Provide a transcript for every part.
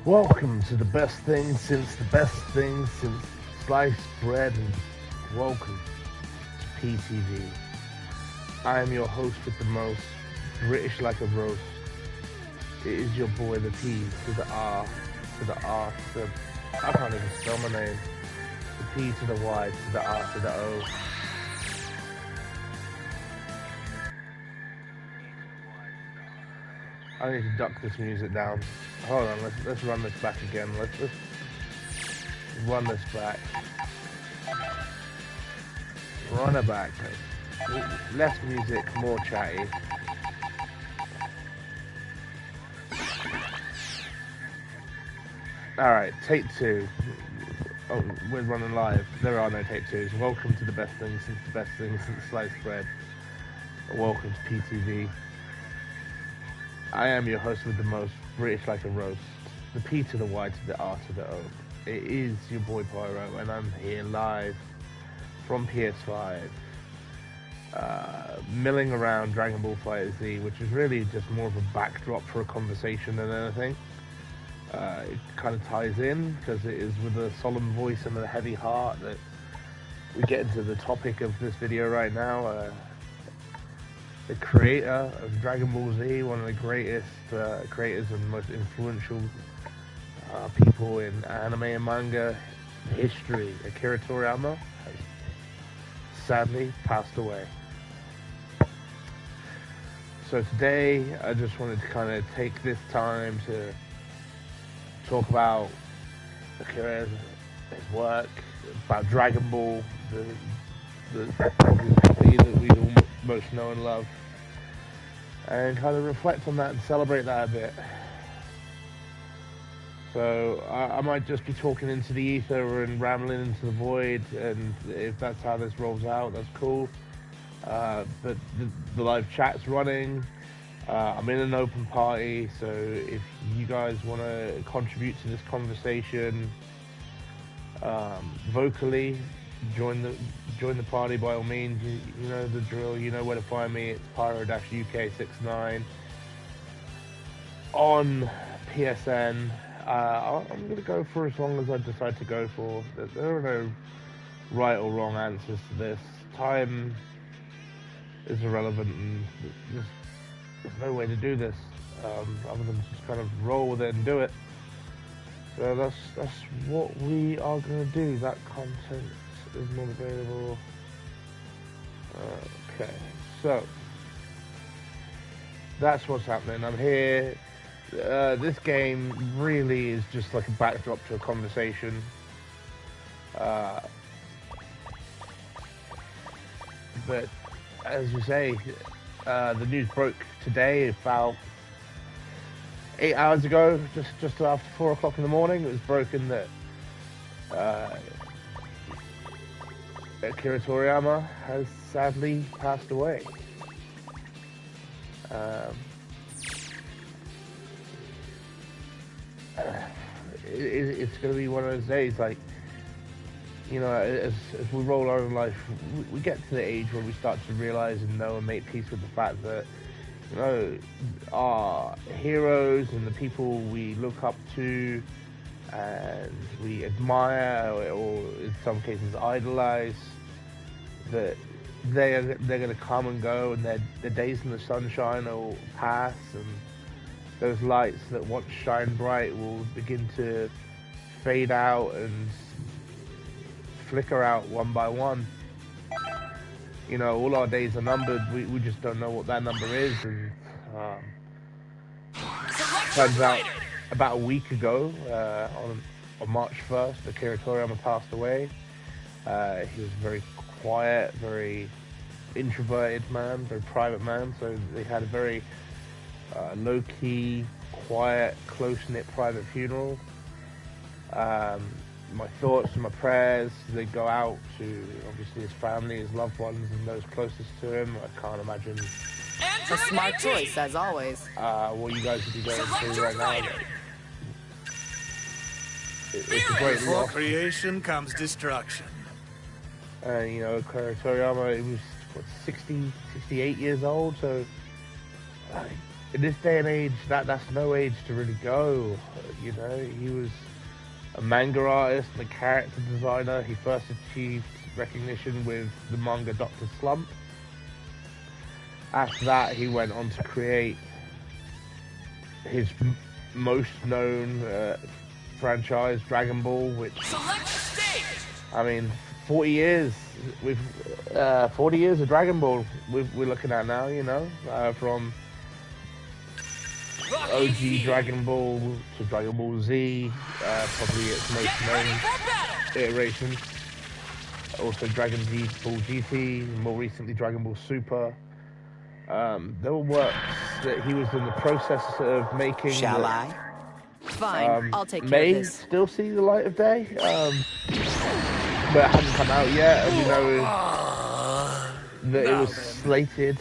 Welcome to the best thing since sliced bread, and welcome to PTV. I am your host with the most, British like a roast. It is your boy, the P to the R to the R to the... I can't even spell my name. The P to the Y to the R to the O. I need to duck this music down. Hold on, let's run this back again. Let's run this back. Run it back. Less music, more chatty. Alright, take two. Oh, we're running live. There are no take twos. Welcome to the best thing since sliced bread. Welcome to PTV. I am your host with the most, British like a roast. The P to the Y to the R to the O. It is your boy Pyro, and I'm here live from PS5, milling around DragonBall FighterZ, which is really just more of a backdrop for a conversation than anything. It kind of ties in, because it is with a solemn voice and a heavy heart that we get into the topic of this video right now. The creator of Dragon Ball Z, one of the greatest creators and most influential people in anime and manga history, Akira Toriyama, has sadly passed away. So today, I just wanted to kind of take this time to talk about Akira's his work, about Dragon Ball, the company that we all most know and love, and kind of reflect on that and celebrate that a bit. So I might just be talking into the ether and rambling into the void, and if that's how this rolls out, that's cool. But the live chat's running. I'm in an open party, so if you guys want to contribute to this conversation vocally, join the party by all means. You know the drill. You know where to find me. It's Pyro-UK69 on PSN. I'm gonna go for as long as I decide to go for. There are no right or wrong answers to this. Time is irrelevant, and there's no way to do this other than just kind of roll with it and do it. So that's what we are gonna do. That content is not available. Okay, so that's what's happening. I'm here. This game really is just like a backdrop to a conversation. But as you say, the news broke today about 8 hours ago, just after 4 o'clock in the morning. It was broken that Akira Toriyama has sadly passed away. It's going to be one of those days, like, you know, as we roll our own life, we get to the age where we start to realize and know and make peace with the fact that, you know, our heroes and the people we look up to and we admire, or in some cases idolize, that they're going to come and go, and their days in the sunshine will pass, and those lights that once shine bright will begin to fade out and flicker out one by one. You know, all our days are numbered. We just don't know what that number is. And turns out about a week ago, on March 1st, Akira Toriyama passed away. He was a very quiet, very introverted man, very private man. So they had a very low-key, quiet, close-knit private funeral. My thoughts and my prayers, they go out to obviously his family, his loved ones, and those closest to him. I can't imagine a smart choice, as always. What you guys would be going through right now. It's a great Before loss. creation comes destruction. You know, Toriyama, he was, what, 68 years old, so in this day and age, that's no age to really go. You know, he was a manga artist and a character designer. He first achieved recognition with the manga Dr. Slump. After that, he went on to create his most known franchise, Dragon Ball, which, I mean, 40 years with 40 years of Dragon Ball we're looking at now, you know, from OG Dragon Ball to Dragon Ball Z, probably its most known iteration. Also Dragon Ball GT, more recently Dragon Ball Super. There were works that he was in the process of making. Shall I? Fine, I'll take care of this. May still see the light of day, but it hasn't come out yet, and we know that it was slated.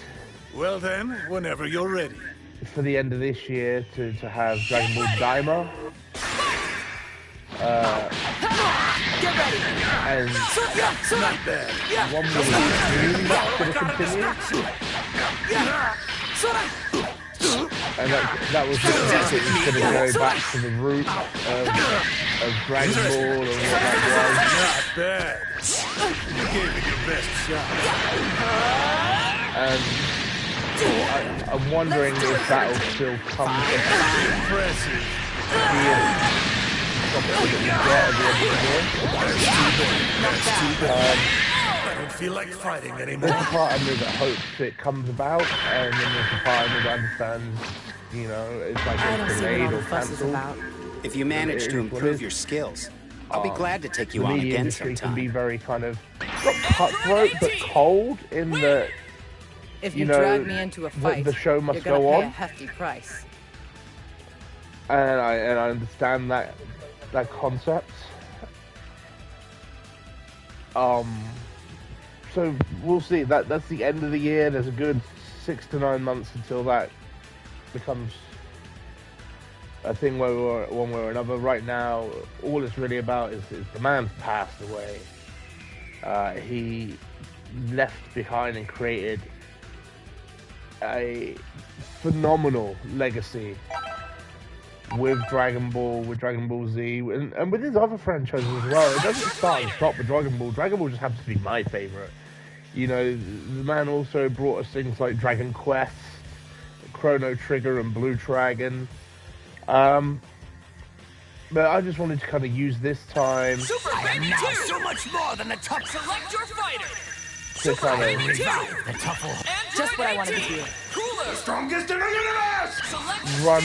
Well then, whenever you're ready. For the end of this year to have Dragon Ball Daima. Get ready. And Not bad. one more stream that's going to continue. And that was just going to go back to the root of Dragon Ball and what that Not bad. You gave it your best shot. was. I'm wondering if that'll still come Impressive. I don't feel like fighting anymore. There's a part of me that hopes it comes about, and then there's a part of me that understands, you know, it's like I don't it's see what all delayed the or fuss is cancelled. about. If you manage to improve your skills, I'll be glad to take you The on media again industry can be sometime. very kind of not cutthroat, but cold in that If you you know, drag me into a fight, the show must you're gonna go pay on. a hefty price. And I understand that concept. So we'll see. That's the end of the year. There's a good 6 to 9 months until that becomes a thing where we're one way or another. Right now, all it's really about is the man's passed away. He left behind and created a phenomenal legacy with Dragon Ball, with Dragon Ball Z, and with his other franchises as well. It doesn't start and stop with Dragon Ball. Dragon Ball just happens to be my favorite. You know, the man also brought us things like Dragon Quest, Chrono Trigger, and Blue Dragon. But I just wanted to kind of use this time I am now so much more than the top. Select your fighter. to kind of The Tuffle. Just what I wanted to hear. Cooler. Strongest in the universe! Select run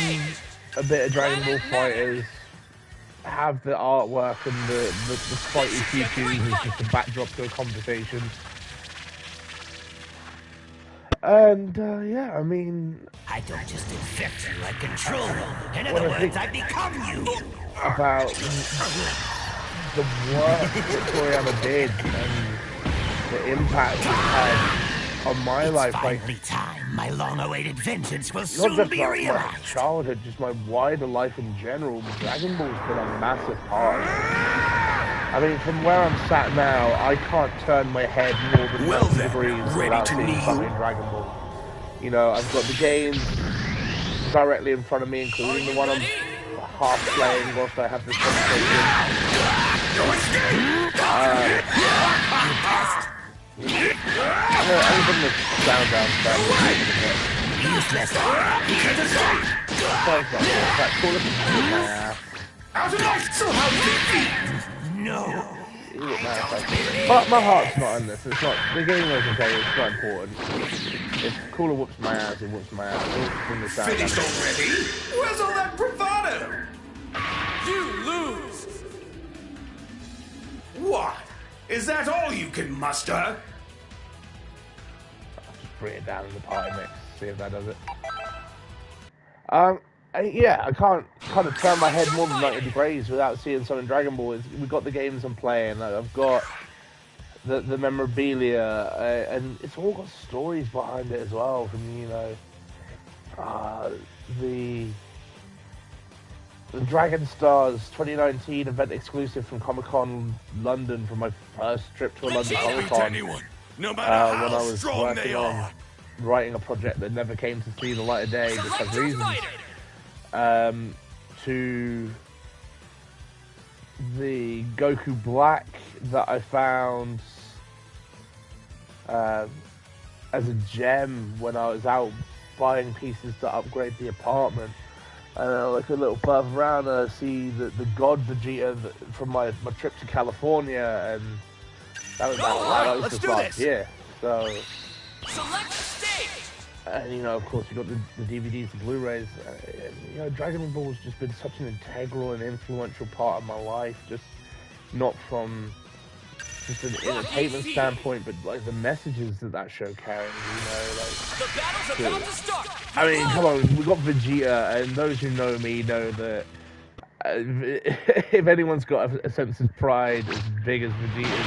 a bit of Dragon Ball Fighters, have the artwork and the fighty features as just a backdrop to a conversation. And yeah, I mean, I don't just infect you, I control you. In What other I think- words, I become you. about the work that Toriyama did and the impact it had on my life, like Finally time. My long-awaited vengeance will not soon just be like my realized. childhood, just my wider life in general. Dragon Ball's been a massive part of it. I mean, from where I'm sat now, I can't turn my head more than 90 degrees without seeing something in Dragon Ball. You know, I've got the games directly in front of me, including the one I'm half playing whilst I have this conversation. I'm gonna put the sound down. No. But my heart's not in this. It's not. The game is okay. It's not important. If Cooler whoops my ass, it whoops my ass. It's from the sound Finished down. already? Where's all that bravado? You lose. What? Is that all you can muster? I'll just bring it down in the party mix. See if that does it. Yeah, I can't kind of turn my head more than 90 degrees without seeing something Dragon Ball. We've got the games I'm playing. I've got the memorabilia, and it's all got stories behind it as well. From the Dragon Stars 2019 event exclusive from Comic-Con London, from my first trip to a London Comic-Con. No when I was working on writing a project that never came to see the light of day because of reasons, to the Goku Black that I found as a gem when I was out buying pieces to upgrade the apartment. And I look a little further around and I see the God Vegeta from my trip to California, and that was let's do this. Yeah, so Select stage. and you know, of course, you got the DVDs, the Blu-rays. You know, Dragon Ball has just been such an integral and influential part of my life. Just not from just an entertainment standpoint, but like the messages that show carries. You know, like The battle's about to start. I mean, come on, we got Vegeta, and those who know me know that if anyone's got a sense of pride as big as Vegeta's,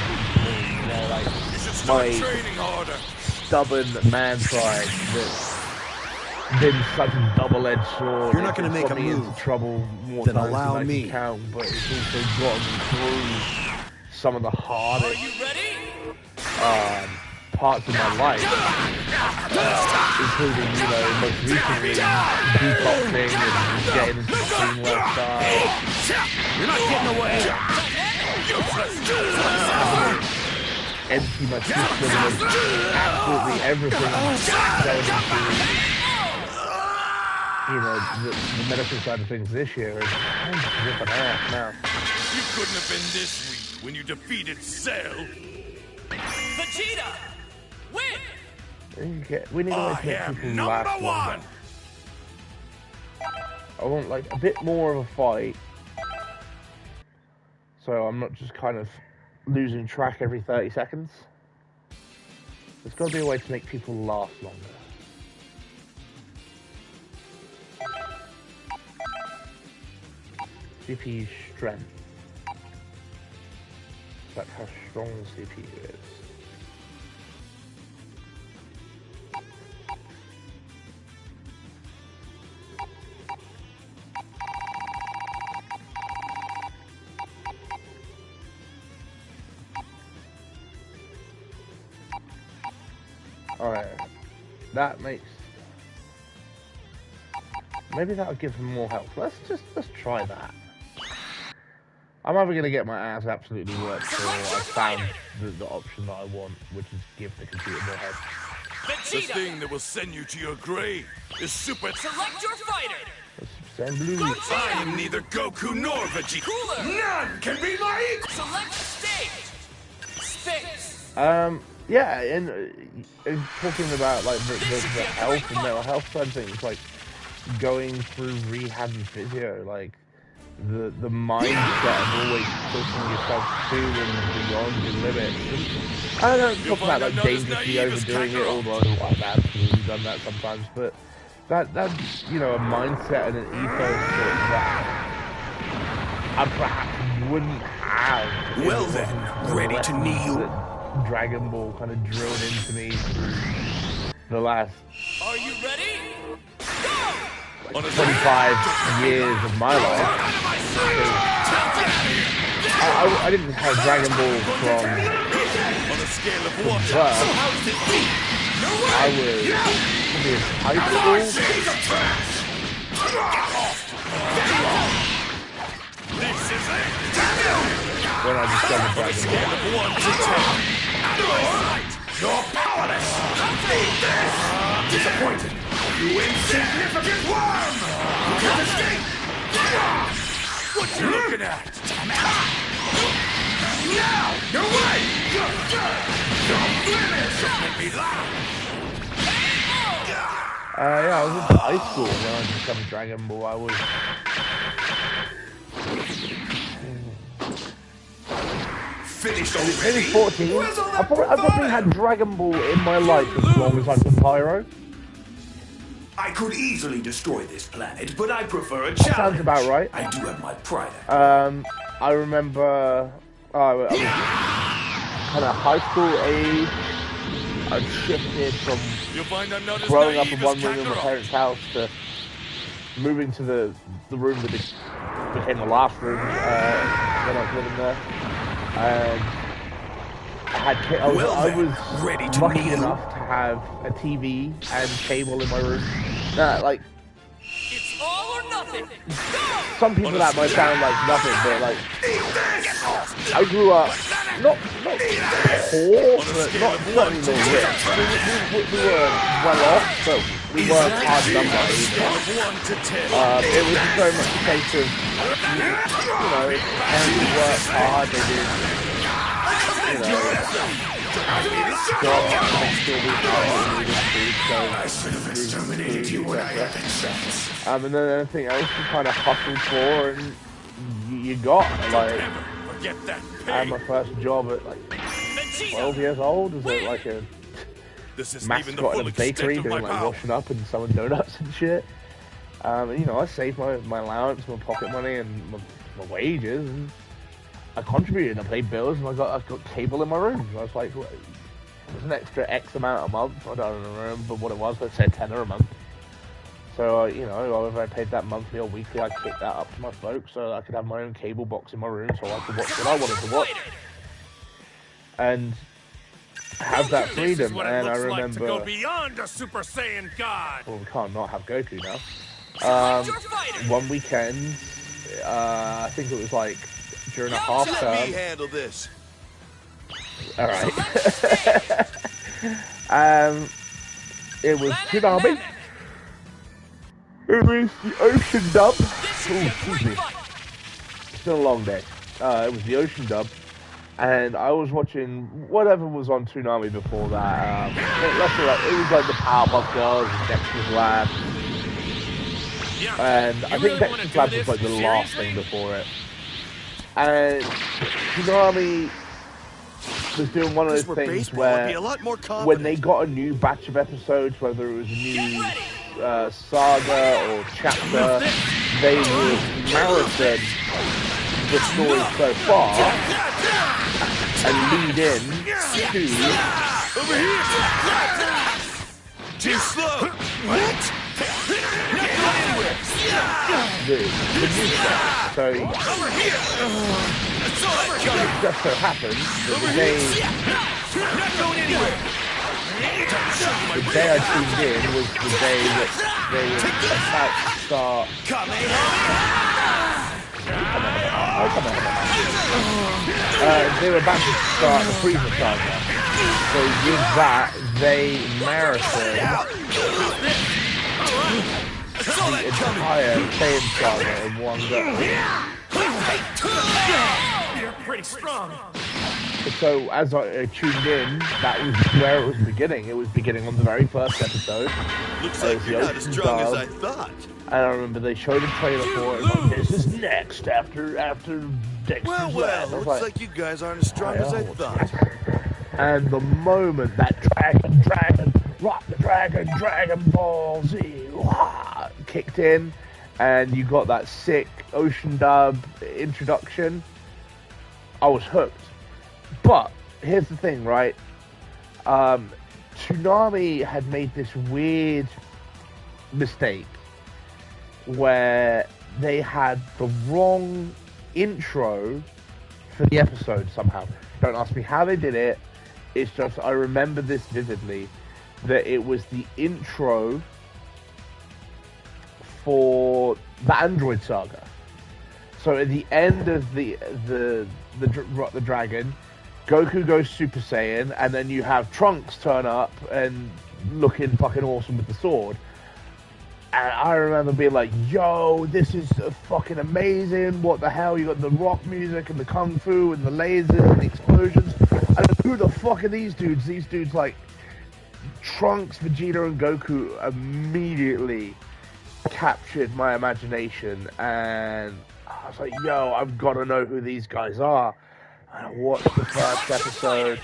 you know, like my stubborn man pride that's been such a double-edged sword. You're not going to make a me move. into trouble more Then times allow than I me. can count, but it's also gotten me through some of the hardest Are you ready? parts of my life, including, you know, most recently detoxing and getting into the clean lifestyle. You're not getting away. Empty my system of absolutely everything going into, you know, the medical side of things this year is ripping ass now. You couldn't have been this weak when you defeated Cell. Vegeta, win. We need a way to make people last longer. I want like a bit more of a fight, so I'm not just kind of losing track every 30 seconds. There's got to be a way to make people last longer. CPU strength. That's how strong the CPU is. Alright, that makes... Maybe that'll give him more health. Let's try that. I'm either going to get my ass absolutely worked, or I found the option that I want, which is give the computer more health. The thing that will send you to your grave is Super... Select your fighter. Send blue. I am neither Goku nor Vegeta. Cooler. None can be my equal. Select stage. Space. Yeah, and talking about like the health and mental health side of things, like going through rehab and physio, like the mindset of always pushing yourself to and beyond your limits. And I don't talk about like dangerously overdoing it, although I've absolutely done that sometimes. But that's you know, a mindset and an ethos that I perhaps wouldn't have. Well then, ready to kneel? Dragon Ball kind of drilled into me through the last Are you ready? Go! 25 years of my life. I didn't have Dragon Ball from birth. I was probably in high school. When I discovered Dragon Ball. You're powerless! Disappointed! You insignificant worm! You can't escape! What you looking at? Now! Your way! Don't make me laugh! Yeah, I was in high school when I discovered Dragon Ball. I was... Finished Maybe 14. I probably had Dragon Ball in my life as long as I could Pyro. I could easily destroy this planet, but I prefer a challenge. Sounds about right. I do have my pride. I remember I was kind of high school age. I shifted from growing up in one room in my parents' house to moving to the room that became the last room when I was living there. And I was ready to lucky kneel? enough to have a TV and cable in my room. Like, It's all or nothing. Go! some people that might sound like nothing, but like, I grew up not poor, but not certainly no rich. We were well off, but we weren't hard number either. It was just very much a case of, you know, parents work hard, they did, you know, jobs to make sure we had food, Exterminated you when I had been sent. and then anything else you kind of hustled for, and you got, like, Forget that I had my first job at like 12 years old. Was it like a mascot in a bakery doing like washing up and selling donuts and shit. And, you know, I saved my allowance, my pocket money, and my wages, and I contributed. I paid bills, and I got cable in my room. I was like, it was an extra X amount a month. I don't remember what it was. Let's say $10 a month. So, you know, whether I paid that monthly or weekly, I kicked that up to my folks so I could have my own cable box in my room so I could watch what I wanted to watch. And have that freedom. And I remember... to go beyond a Super Saiyan God. Well, we can't not have Goku now. One weekend, I think it was like during a half term. Let me handle this. Alright. It was Tsunami. It was the ocean dub. Ooh, excuse me. It's been a long day. It was the ocean dub. And I was watching whatever was on Toonami before that. It was like the Powerpuff Girls and Dexter's Lab. And I think Dexter's Lab was like the last thing before it. And Toonami was doing one of those things where when they got a new batch of episodes, whether it was a new saga or chapter, they would marathon the story so far and lead in to too slow. What? the new stuff. So it just so happened that the day I tuned in was the day that they were about to start. They were about to start the Frieza saga. So with that, they marathoned the entire Saiyan saga in one go. You're pretty strong. So as I tuned in, that was where it was beginning. It was beginning on the very first episode. Looks like you're not as strong as I thought. And I remember they showed a trailer for it. Like, this is next after Dexter's Lab. Looks like you guys aren't as strong as I thought. And the moment that Rock the Dragon Ball Z kicked in, and you got that sick ocean dub introduction, I was hooked. But here's the thing, right? Toonami had made this weird mistake where they had the wrong intro for the episode somehow. Don't ask me how they did it. It's just, I remember this vividly, that it was the intro for the Android saga. So at the end of the Dragon, Goku goes Super Saiyan, and then you have Trunks turn up and looking fucking awesome with the sword. And I remember being like, yo, this is fucking amazing. What the hell? You got the rock music and the kung fu and the lasers and the explosions. And who the fuck are these dudes? These dudes, like, Trunks, Vegeta, and Goku immediately captured my imagination. And I was like, yo, I've got to know who these guys are. And I watched the first episode,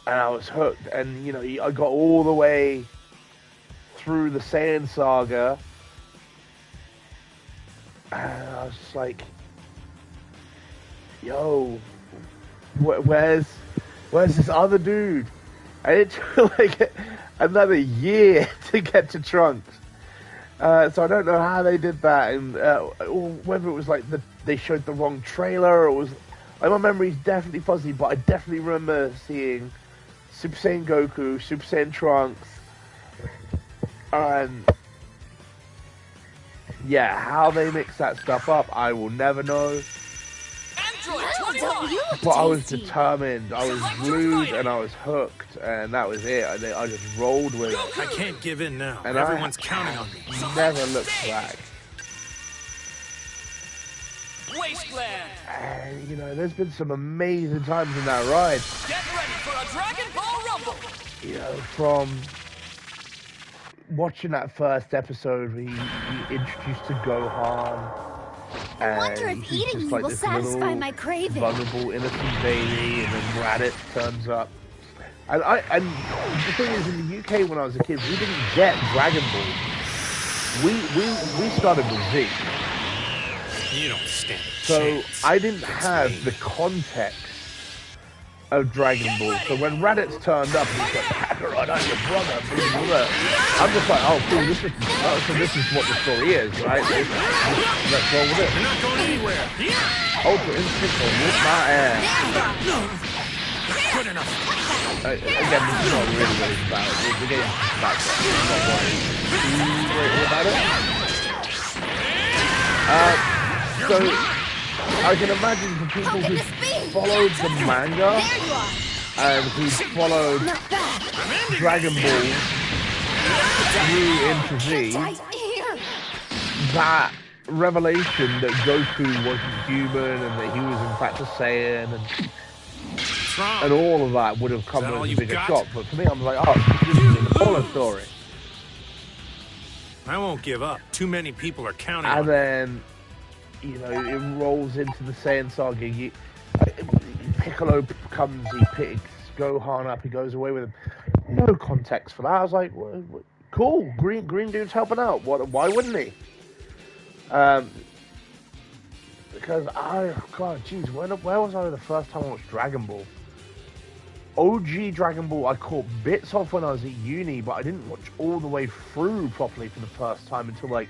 and I was hooked. And, you know, I got all the way through the Saiyan saga, and I was just like, yo, where's this other dude? And it took like another year to get to Trunks. So I don't know how they did that, and or whether it was like they showed the wrong trailer, or it was Like, my memory's definitely fuzzy, but I definitely remember seeing Super Saiyan Goku, Super Saiyan Trunks, and yeah, how they mix that stuff up, I will never know. But I was determined, I was glued, and I was hooked, and that was it. I just rolled with it. I can't give in now. And Everyone's counting on me. Never looked back. Wasteland. And, you know, there's been some amazing times in that ride. Get ready for a Dragon Ball Rumble. You know, from watching that first episode where he introduced to Gohan. I wonder if he's eating just me like will this satisfy little my craving. vulnerable, innocent baby, and then Raditz turns up. And the thing is, in the UK when I was a kid, we didn't get Dragon Ball. We started with Z. You don't stand a So chance. I didn't have the context of Dragon Ball. So when Raditz turned up, he's like, Kakarot, I'm your brother. Blah, blah, blah. I'm just like, oh, cool. This is what the story is, right? Let's roll with it. You're not going anywhere. Ultra Instinct will whoop my ass. Good enough. Again, this is not really what it's about. The game's just about that. I'm not worried too about it. So, I can imagine for people who followed the manga and who followed Dragon Ball through into Z, that revelation that Goku wasn't human and that he was in fact a Saiyan and all of that would have come as a bigger shock. But for me, I'm like, oh, this is an Apollo story. I won't give up. Too many people are counting And on me. then, you know, it rolls into the Saiyan saga. Piccolo comes, he picks Gohan up, he goes away with him. No context for that. I was like, what? Cool, green dude's helping out. Why wouldn't he? Because where was I the first time I watched Dragon Ball? OG Dragon Ball I caught bits of when I was at uni, but I didn't watch all the way through properly for the first time until like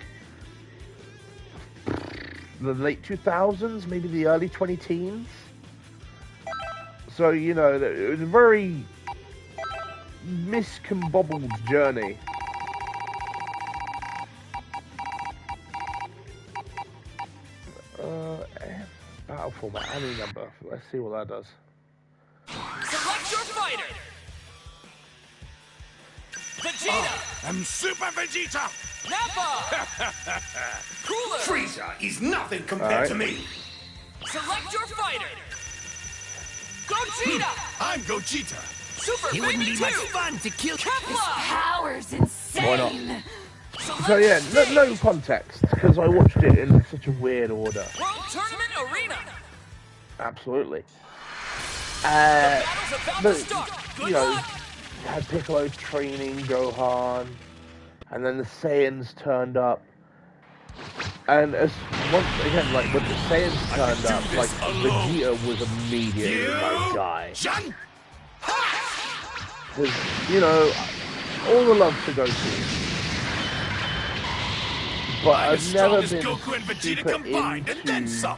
the late 2000s, maybe the early 20-teens. So, you know, it was a very miscombobbled journey. Battle format, any number. Let's see what that does. Select your fighter. Vegeta. I'm Super Vegeta. Nappa. Cooler. Frieza is nothing compared to me. Select your fighter. Gogeta. I'm Gogeta. Super It Baby wouldn't be 2. much fun to kill. Kefla. Power's insane. Why not? So yeah, no context, because I watched it in such a weird order. World Tournament Arena. Absolutely. Battle's about to start. Good You know, luck. you had Piccolo training Gohan, and then the Saiyans turned up. And as once again, like when the Saiyans turned up, like Vegeta was immediately my guy. Because, you know, all the love to Goku. But I've never been Goku and Vegeta super combined, and then into some.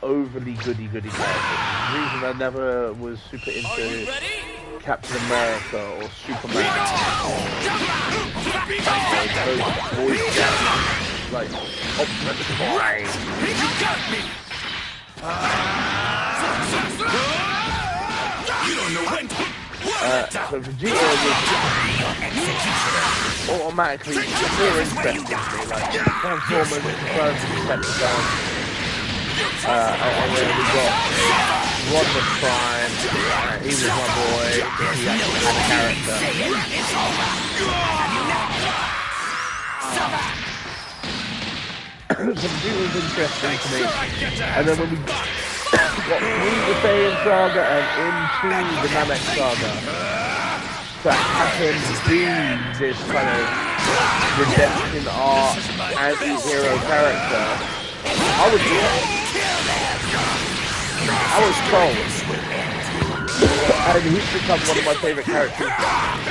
overly goody characters. The reason I never was super Are you into ready? Captain America or Superman. Like Optimus Prime. You got me. You don't know when. So Vegeta was automatically more interesting to me. Like Transformers, Decepticons, and then we got Rodimus Prime. He was my boy. He actually had a character. So Vegeta was interesting to me. And then when we got through the Saiyan saga and into the Namek saga, to have him be this kind of redemption arc, anti-hero character, I was sold. And he's become one of my favourite characters,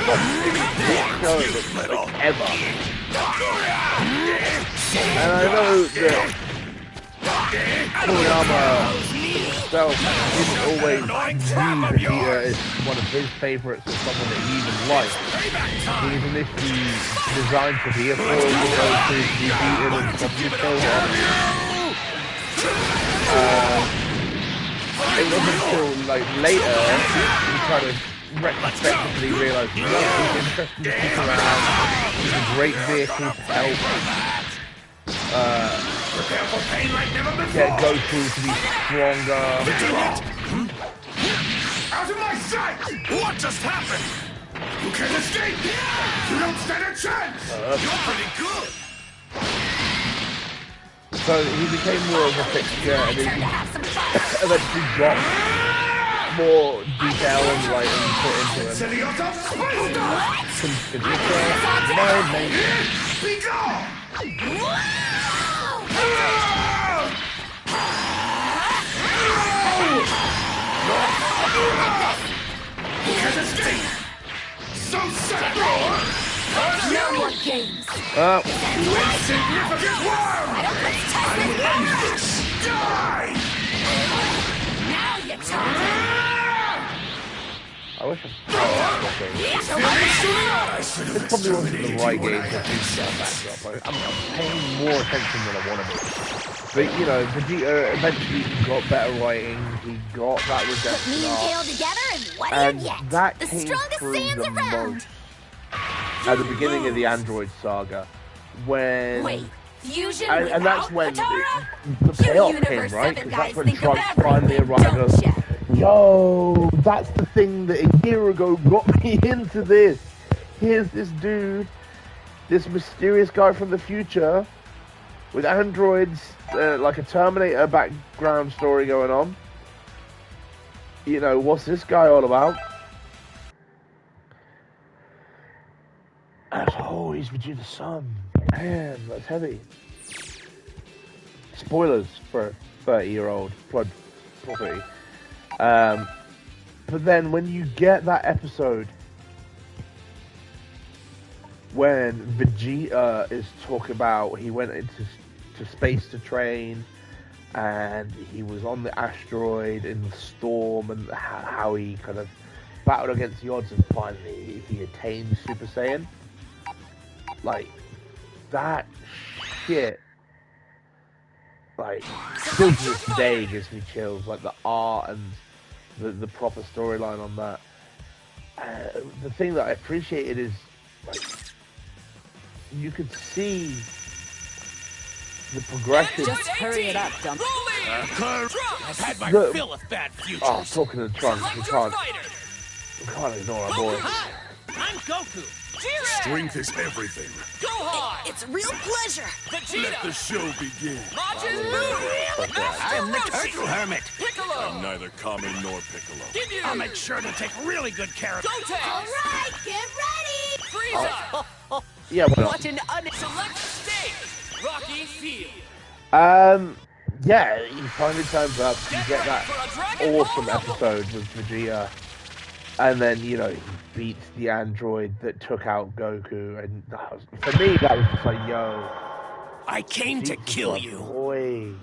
not in this show, but like ever. And I know that Toriyama himself didn't always view Vegeta as one of his favorites or someone that he even liked. He was initially designed to be a foil to be beaten and probably killed off. It wasn't until like later he kind of retrospectively realised, no, he's interesting to keep around. He's a great vehicle to help get Goku to be stronger. Out of my sight! What just happened? You can't escape! You don't stand a chance! You're pretty good! So he became more of a fixture and he eventually got more detail and light and put into him. Setting yourself Some Vegeta, Be gone! You can't escape! So set door! No more games. Insignificant worm! I will end this! Die! Now you talk. I wish I It's This probably wasn't the right game to do that backdrop. I'm paying more attention than I want to be. But, you know, Vegeta eventually got better writing, he got that Put redemption me and arc, Gale together and what do and you get? that The came strongest through Saiyans the around. most at the beginning of the Android saga, when... Wait, fusion And that's when Katara? the payoff came, Universe right? 7 Because guys that's when think of Trunks finally everything, arrived and don't goes, ya? yo, that's the thing that a year ago got me into this. Here's this dude, this mysterious guy from the future, with androids, like a Terminator background story going on. You know, what's this guy all about? Oh, he's Vegeta's son. Man, that's heavy. Spoilers for a 30-year-old Blood property. But then when you get that episode when Vegeta is talking about he went into space to train and he was on the asteroid in the storm and how he kind of battled against the odds and finally he attained Super Saiyan. Like, that shit, like, still to this day gives me chills. Like, the art and the proper storyline on that. The thing that I appreciated is, like, you could see the progression. Just hurry it up, dump. I've had my The- fill of bad futures. Oh, talking to Trunks, we Select your can't fighter. ignore our boy. Hi, I'm Goku. G-Rex. Strength is everything. Gohan. It's a real pleasure. Let the Vegeta. show begin. Majin Buu. I am the Master Turtle Hermit. Piccolo. Neither Kami nor Piccolo. Give you. I'll make sure to take really good care of it. All Goten. right, get ready. Frieza. Yeah, why not? What an Select stage. Rocky Field. Yeah, he finally turns up, you get that awesome episode with Vegeta, and then, you know, he beats the android that took out Goku, and for me, that was just like, yo, I came to Jesus, kill my you. boy.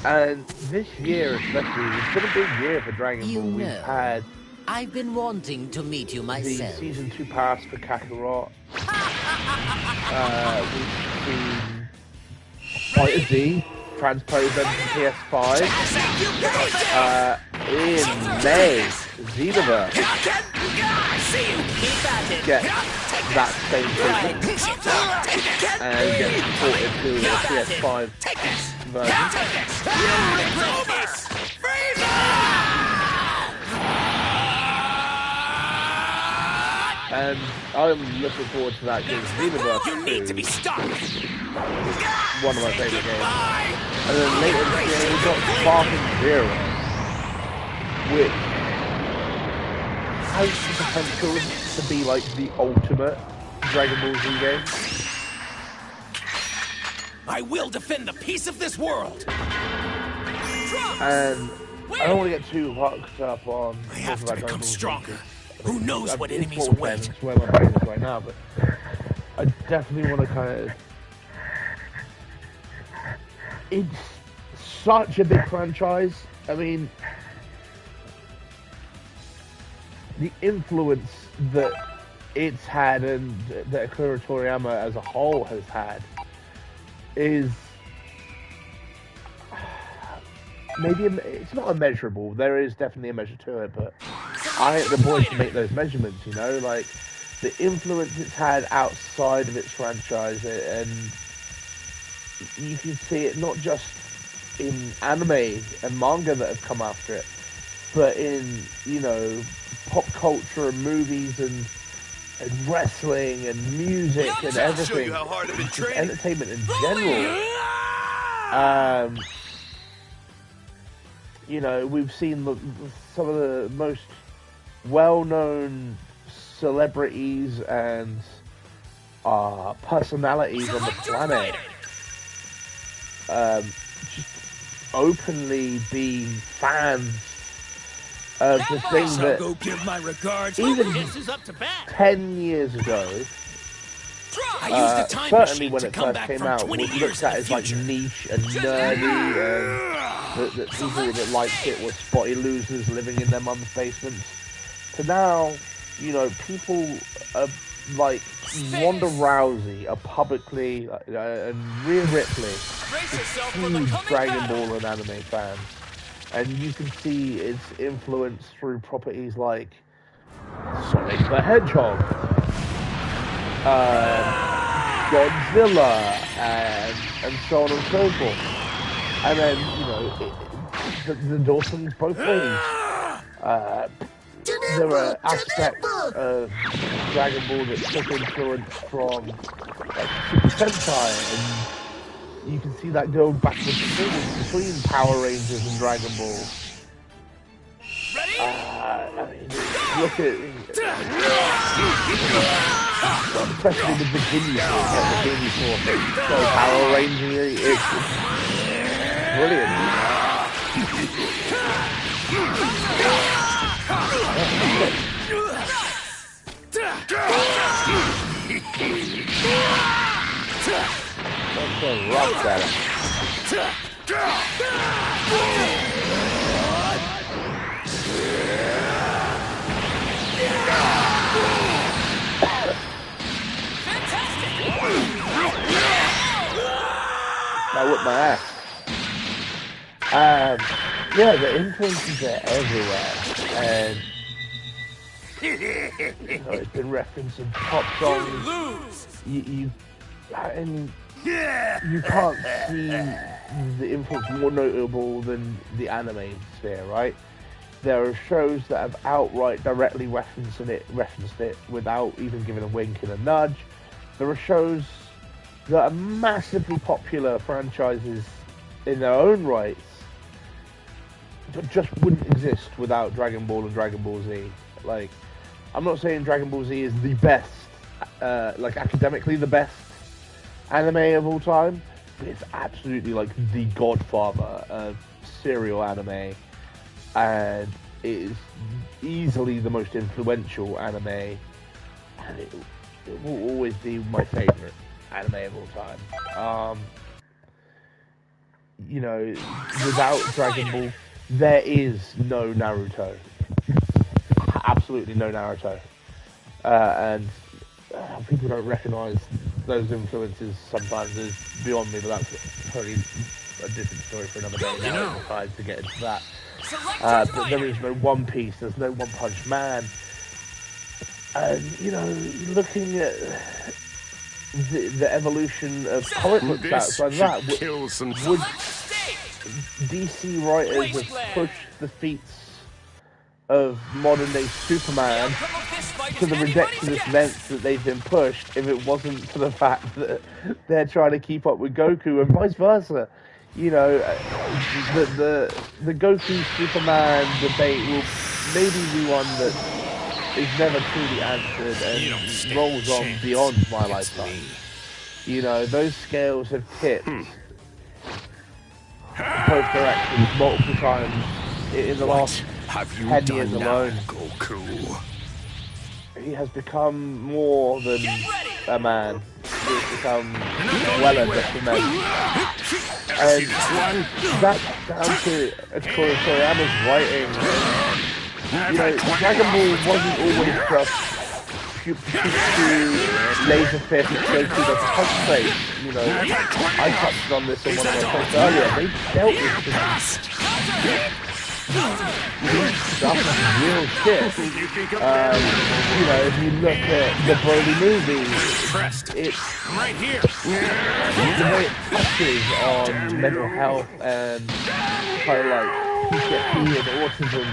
And this year especially, it's been a big year for Dragon You Ball. We've know, had I've been wanting to meet you the myself. Season 2 pass for Kakarot. We've seen FighterZ transposed onto PS5. In May, Xenoverse get that same treatment and get ported to the PS5 version. And I'm looking forward to that because Xenoverse You need to be 2 stopped. one of my favourite games. And then later this year we got Sparking Zero, which has the potential to be like the ultimate Dragon Ball Z game. I will defend the peace of this world. And I don't want to get too hooked up on I have to talking about become Dragon Ball Z, stronger. 'cause Who knows what it's enemies 410, await? it's where my brain is right now, but I definitely want to kind of... It's such a big franchise. I mean, the influence that it's had and that Akira Toriyama as a whole has had is maybe it's not immeasurable. There is definitely a measure to it, but I ain't the boy to make those measurements. You know, like the influence it's had outside of its franchise, and you can see it not just in anime and manga that have come after it, but in, you know, pop culture and movies and wrestling and music and everything. Show you how hard I've been training. Entertainment in general. You know, we've seen some of the most well-known celebrities and personalities on the planet just openly be fans of the thing that Go give my regards. even This is up to bat. 10 years ago, I used the time certainly machine when to it come first back came from out, 20 was years looked at in as the like future. niche and nerdy, and that people that liked it were spotty losers living in their mum's basements. To now, you know, people are like Ronda Rousey are publicly and Rhea Ripley huge Dragon Ball and anime fans, and you can see its influence through properties like Sonic the Hedgehog, Godzilla, and so on and so forth. And then, you know, the door swings both ways. There are aspects of Dragon Ball that took influence from like Super Sentai, and you can see that go backwards and forwards between Power Rangers and Dragon Ball. I mean, look at, especially the bikini force, it's so Power Ranger, it's brilliant. That's a rock at it. I whipped my ass. Yeah, the influences are everywhere, and you know, it's been referenced in pop songs. You can't see the influence more notable than the anime sphere, right? There are shows that have outright directly referenced it without even giving a wink and a nudge. There are shows that are massively popular franchises in their own rights, but just wouldn't exist without Dragon Ball and Dragon Ball Z. Like, I'm not saying Dragon Ball Z is the best, like academically the best anime of all time, but it's absolutely like the godfather of serial anime, and it is easily the most influential anime, and it will always be my favorite anime of all time. You know, without Dragon Ball, there is no Naruto. Absolutely no Naruto. And people don't recognise those influences sometimes is beyond me, but that's totally a different story for another day. Now I decide to get into that. But there is no One Piece, there's no One Punch Man. And, you know, looking at the evolution of comic books outside that, would DC writers have pushed the feats of modern day Superman to the ridiculous lengths that they've been pushed if it wasn't for the fact that they're trying to keep up with Goku and vice versa? You know, the Goku Superman debate will maybe be one that is never truly answered and rolls on beyond my lifetime. You know, those scales have tipped both directions multiple times in the last 10 years alone. Goku? He has become more than a man. He has become well than just a man. And that's down to Akira Toriyama's writing. You know, Dragon Ball wasn't always just laser fist, Goku does punch face. You know, I touched on this in one of my posts earlier. They dealt with stuff real shit. You know, if you look at the Broly movie, it's right here. the way it touches on mental health and kind of like PTSD and autism.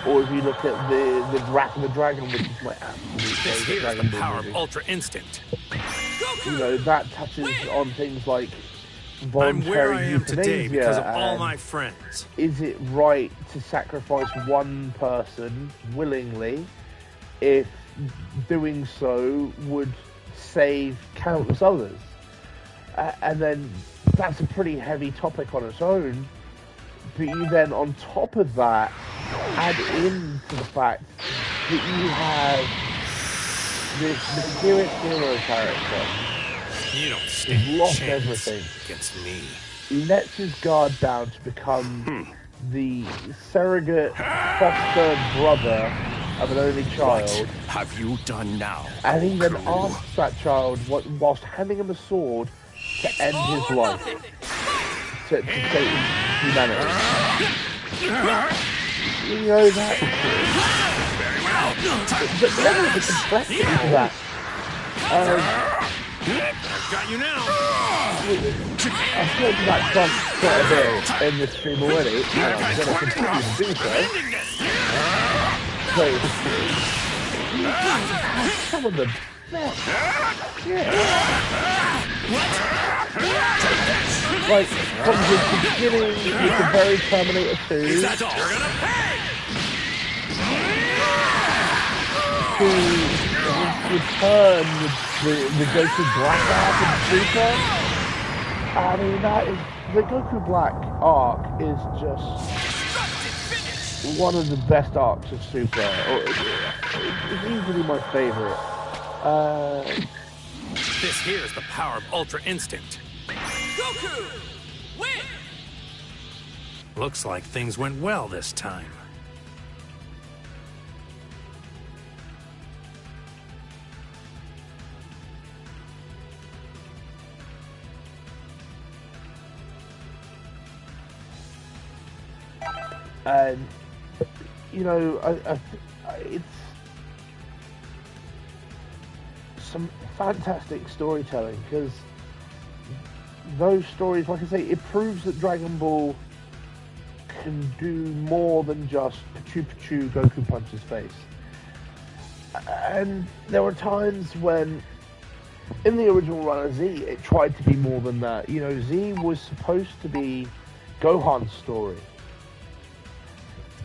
Or if you look at the Wrath of the Dragon, which is my absolute favorite Dragon Ball Power movie. of Ultra Instinct. You know, that touches on things like I'm where voluntary I am today euthanasia. because of all and my friends. is it right to sacrifice one person willingly if doing so would save countless others? And then that's a pretty heavy topic on its own. But you then, on top of that, add in to the fact that you have this mysterious hero character You don't who's stand a lost chance everything. against me. He lets his guard down to become the surrogate foster brother of an only child. What have you done now? And he then asks that child, whilst handing him a sword, to end his life. To save humanity. You know that. But then the complexity to that. I've got you now. I've talked about Trump quite a bit in this stream already, and I'm going to continue to do so. So, he has some of the best shit. Like, from the beginning with the very Terminator 2 That's all. You're gonna pay. to return the Goku Black arc in Super. I mean, that is, the Goku Black arc is just one of the best arcs of Super. It's easily my favorite. This here is the power of Ultra Instinct. Goku! Win! Looks like things went well this time. And, you know, it's some fantastic storytelling, because those stories, like I say, it proves that Dragon Ball can do more than just Pachu Goku punches face. And there were times when, in the original run of Z, it tried to be more than that. You know, Z was supposed to be Gohan's story.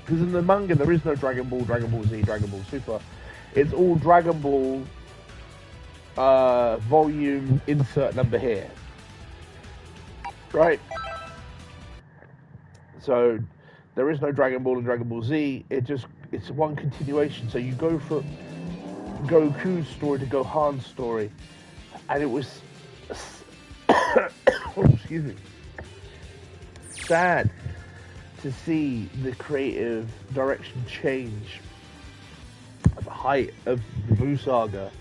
Because in the manga, there is no Dragon Ball, Dragon Ball Z, Dragon Ball Super. It's all Dragon Ball volume insert number here. Right? So, there is no Dragon Ball and Dragon Ball Z. It's one continuation. So you go from Goku's story to Gohan's story. And it was... excuse me. Sad to see the creative direction change at the height of the Buu saga,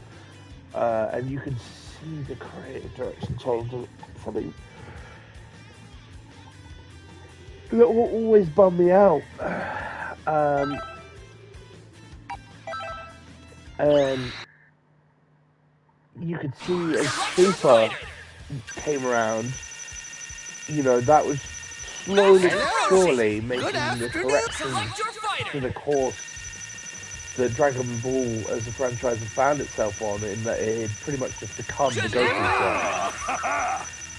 and you can see the creative direction change for the. That will always bum me out. And you could see as Super came around, you know, that was slowly but surely making the correction to the course that Dragon Ball as a franchise had found itself on, in that it had pretty much just become the Goku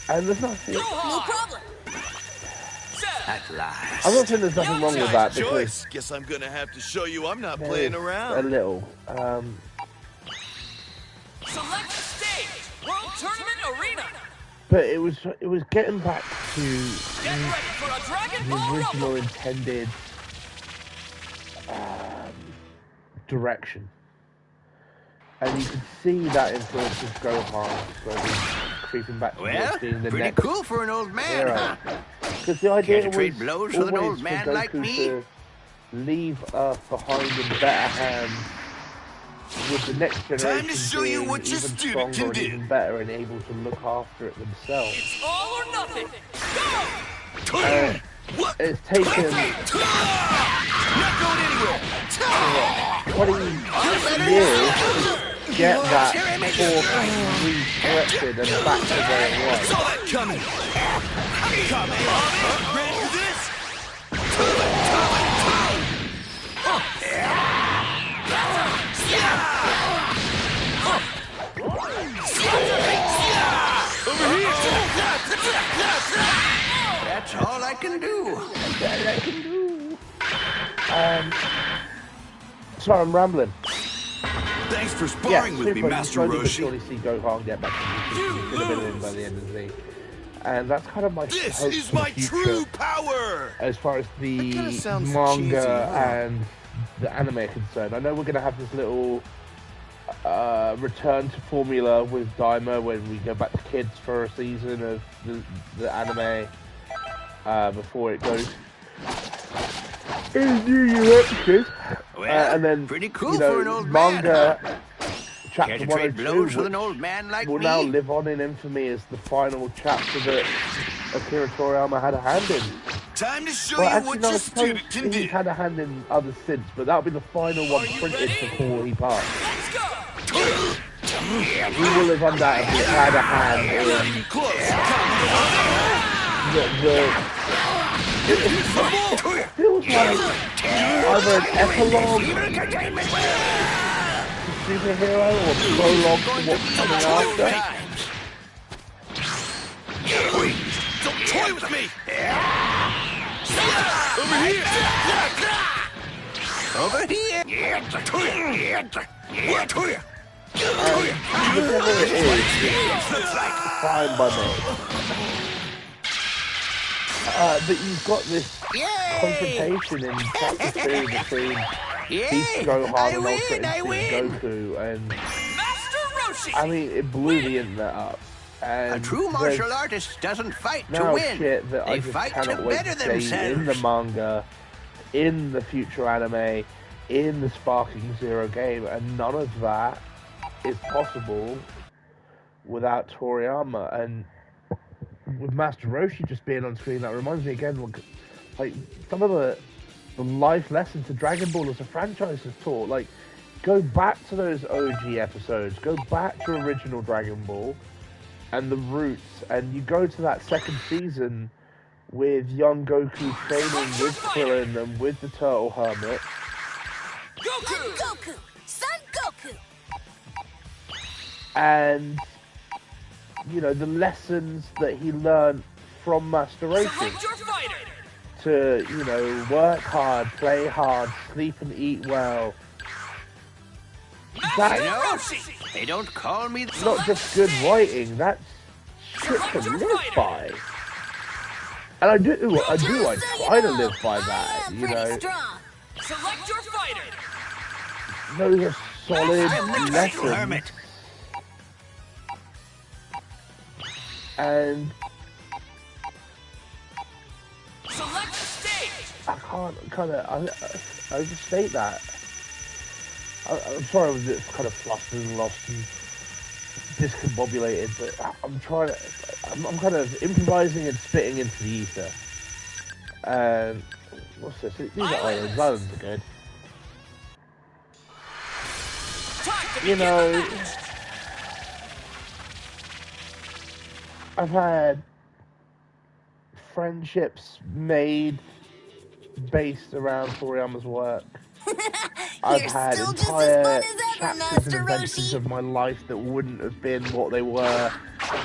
show. And there's nothing... No problem. At last. I'm not saying there's nothing wrong with that, because... Guess I'm gonna have to show you I'm not there's playing around. a little. Select stage. World Tournament Arena. But it was getting back to Get ready for a Dragon the Ball original Rumble. intended direction. And you can see that influence of Gohan slowly creeping back towards Well, being the pretty next cool for an old man, hero. huh? Because the idea Care to trade was blows with an always old for man Goku like me? to leave Earth behind in better hands, with the next generation Time to show you being what your even student stronger can and do. even better and able to look after it themselves. It's all or nothing. Go! It's taken Not going anywhere. 20 years to get that force redirected and back to where it was. Saw that coming. Come on, ready for this? Over here. That's all I can do. Sorry, I'm rambling. Thanks for sparring with me, super, Master slowly but Roshi. surely see Gohan get back to the should have been in by the end of the day. And that's kind of my This hope is for the my future, true power. as far as the kinda sounds manga cheesy, huh? and the anime are concerned. I know we're going to have this little return to formula with Daima when we go back to kids for a season of the anime before it goes in New Year episodes. Well, And then, pretty cool you know, for an old man, manga Care chapter to 1 trade and 2, blows with an which old man like will me? now live on in infamy as the final chapter that Akira Toriyama had a hand in. Time to show Well, you actually, what no, I your suppose student can he's do. had a hand in others since, but that'll be the final one printed before he passed. Let's go! He will have undoubtedly had a hand in it feels like either an epilogue to superhero or prologue to what's coming after. Don't toy with me. Over here! Whatever it is, it's fine by me. But you've got this confrontation in chapter 2 between Beast Gohan and Ultra Instinct Goku, and Master Roshi! I mean, it blew the internet up. And A true there's martial artist doesn't fight to now win. shit that I They just fight to cannot wait better to see in the themselves. manga, in the future anime, in the Sparking Zero game, and none of that is possible without Toriyama. And with Master Roshi just being on screen, that reminds me again, like some of the life lessons that Dragon Ball as a franchise has taught. Like, go back to those OG episodes, go back to original Dragon Ball and the roots, and you go to that second season with young Goku training with Krillin and with the Turtle Hermit. Goku! Goku! Son Goku! And, you know, the lessons that he learned from Master Roshi. Select your fighter! To, you know, work hard, play hard, sleep and eat well. Master That, Roshi! They don't call me the not just good writing, that's shit to live by. And I try to live by that, you know. Select your fighter! Those are solid I'm the Turtle lessons. Hermit. And Select stage! I can't I overstate that. I'm sorry I was kind of flustered and lost and discombobulated, but I'm kind of improvising and spitting into the ether. What's this? These are islands. Islands are good. You know, I've had friendships made based around Toriyama's work. I've had entire chapters and adventures of my life that wouldn't have been what they were,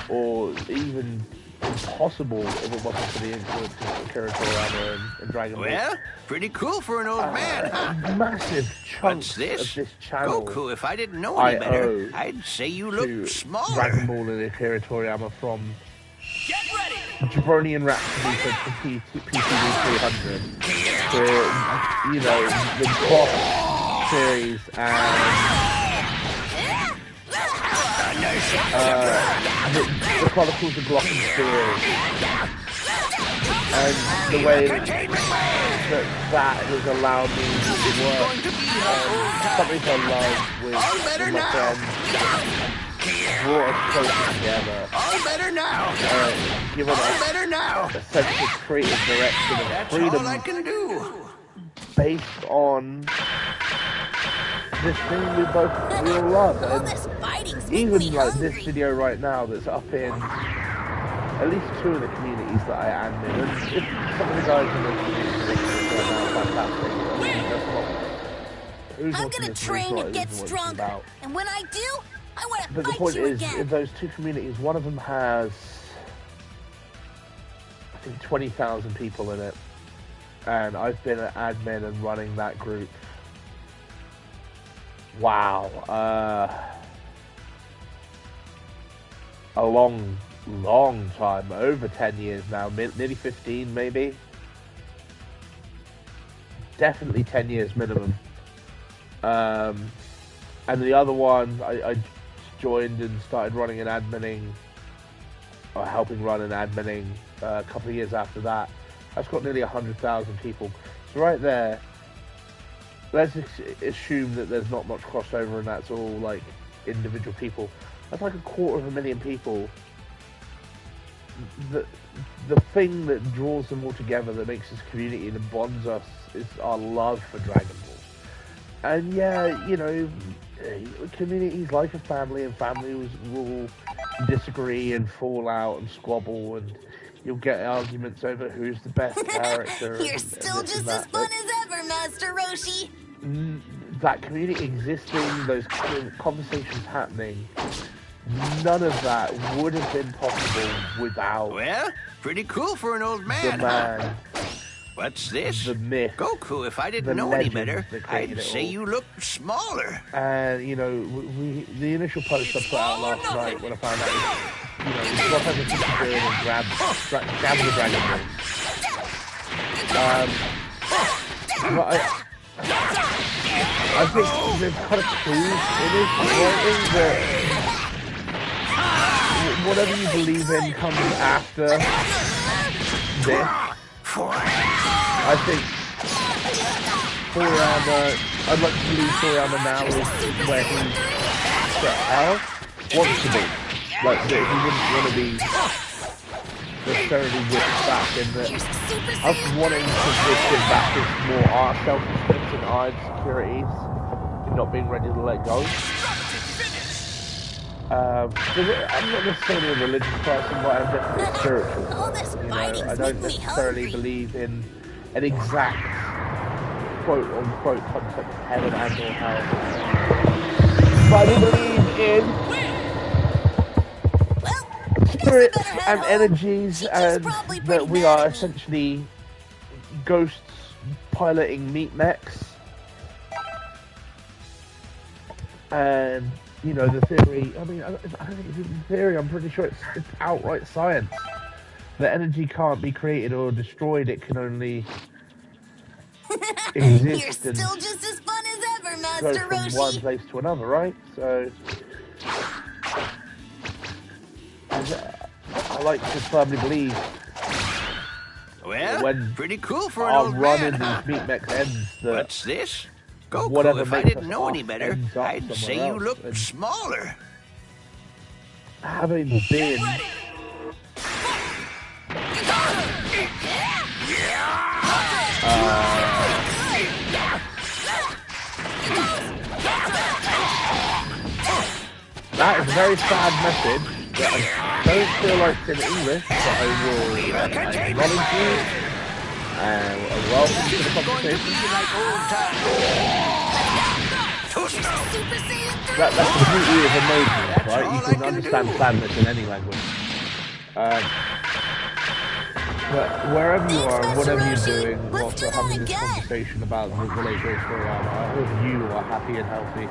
or even impossible if it wasn't for the influence of Akira Toriyama and Dragon Ball. Well, pretty cool for an old man, huh? Massive chunks What's this? of this channel Goku, if I didn't know any I better, owe I'd say you to look smaller. Dragon Ball and Akira Toriyama, from Get ready! Jabroni and Rhapsody to PTV 300 to, you know, the boss series and the Chronicles of Glockenspiel, and the way that has allowed me to work something I love with my friends, brought us closer together, given us a sense of creative direction and freedom based on this thing we all love. And even like this video right now that's up in at least 2 of the communities that I admin, and if some of the guys in the community right now, fantastic. I'm gonna train to get stronger, and when I do, I want to fight you again. But the point is, in those 2 communities, one of them has, I think, 20,000 people in it, and I've been an admin and running that group. Wow, a long time, over 10 years now, nearly 15 maybe. Definitely 10 years minimum. And the other one, I joined and started running and adminning, or helping run and adminning a couple of years after that. That's got nearly 100,000 people. So right there, let's assume that there's not much crossover and that's all like individual people. That's like 250,000 people. The thing that draws them all together, that makes this community and bonds us, is our love for Dragon Ball. And yeah, you know, communities like a family, and families will disagree and fall out and squabble, and you'll get arguments over who's the best character. You're still just as fun as ever, Master Roshi. That community existing, those conversations happening, none of that would have been possible without. Well, pretty cool for an old man. The man. What's this? The myth. Goku, if I didn't know any better, I'd say you look smaller. And, you know, the initial post I put out last night when I found out, you know, we got everything to do and grab the Dragon Ball. But I think there's kind of clues in his writing that whatever you believe in comes after this. I think Toriyama, I'd like to believe Toriyama now is where he wants to be. Like, that he wouldn't want to be necessarily whipped back, in that us wanting to whip him back is more our self-respect and our insecurities and not being ready to let go. I'm not necessarily a religious person, but I'm definitely spiritual. You know, I don't necessarily believe in an exact quote-unquote concept of heaven and or hell. But I do believe in spirits and energies, and that we are essentially ghosts piloting meat mechs. And you know, the theory, I mean, I don't think it's even theory, I'm pretty sure it's outright science. That energy can't be created or destroyed, it can only exist. You're still just as fun as ever, Master go from Roshi. one place to another, right? So, I like to firmly believe, well, when pretty cool for an our old run man, in these meat mech ends, that what's this? Goku, whatever if I makes didn't us know any off better, ends up I'd say somewhere you else. look And smaller. having been that is a very sad message that I don't feel like it's in English, but I will acknowledge you and welcome to the conversation. That's the beauty of emojis, right? You can understand sadness in any language. But wherever you are, whatever you're doing, whilst we're having this conversation about the relationship for I hope you are happy and healthy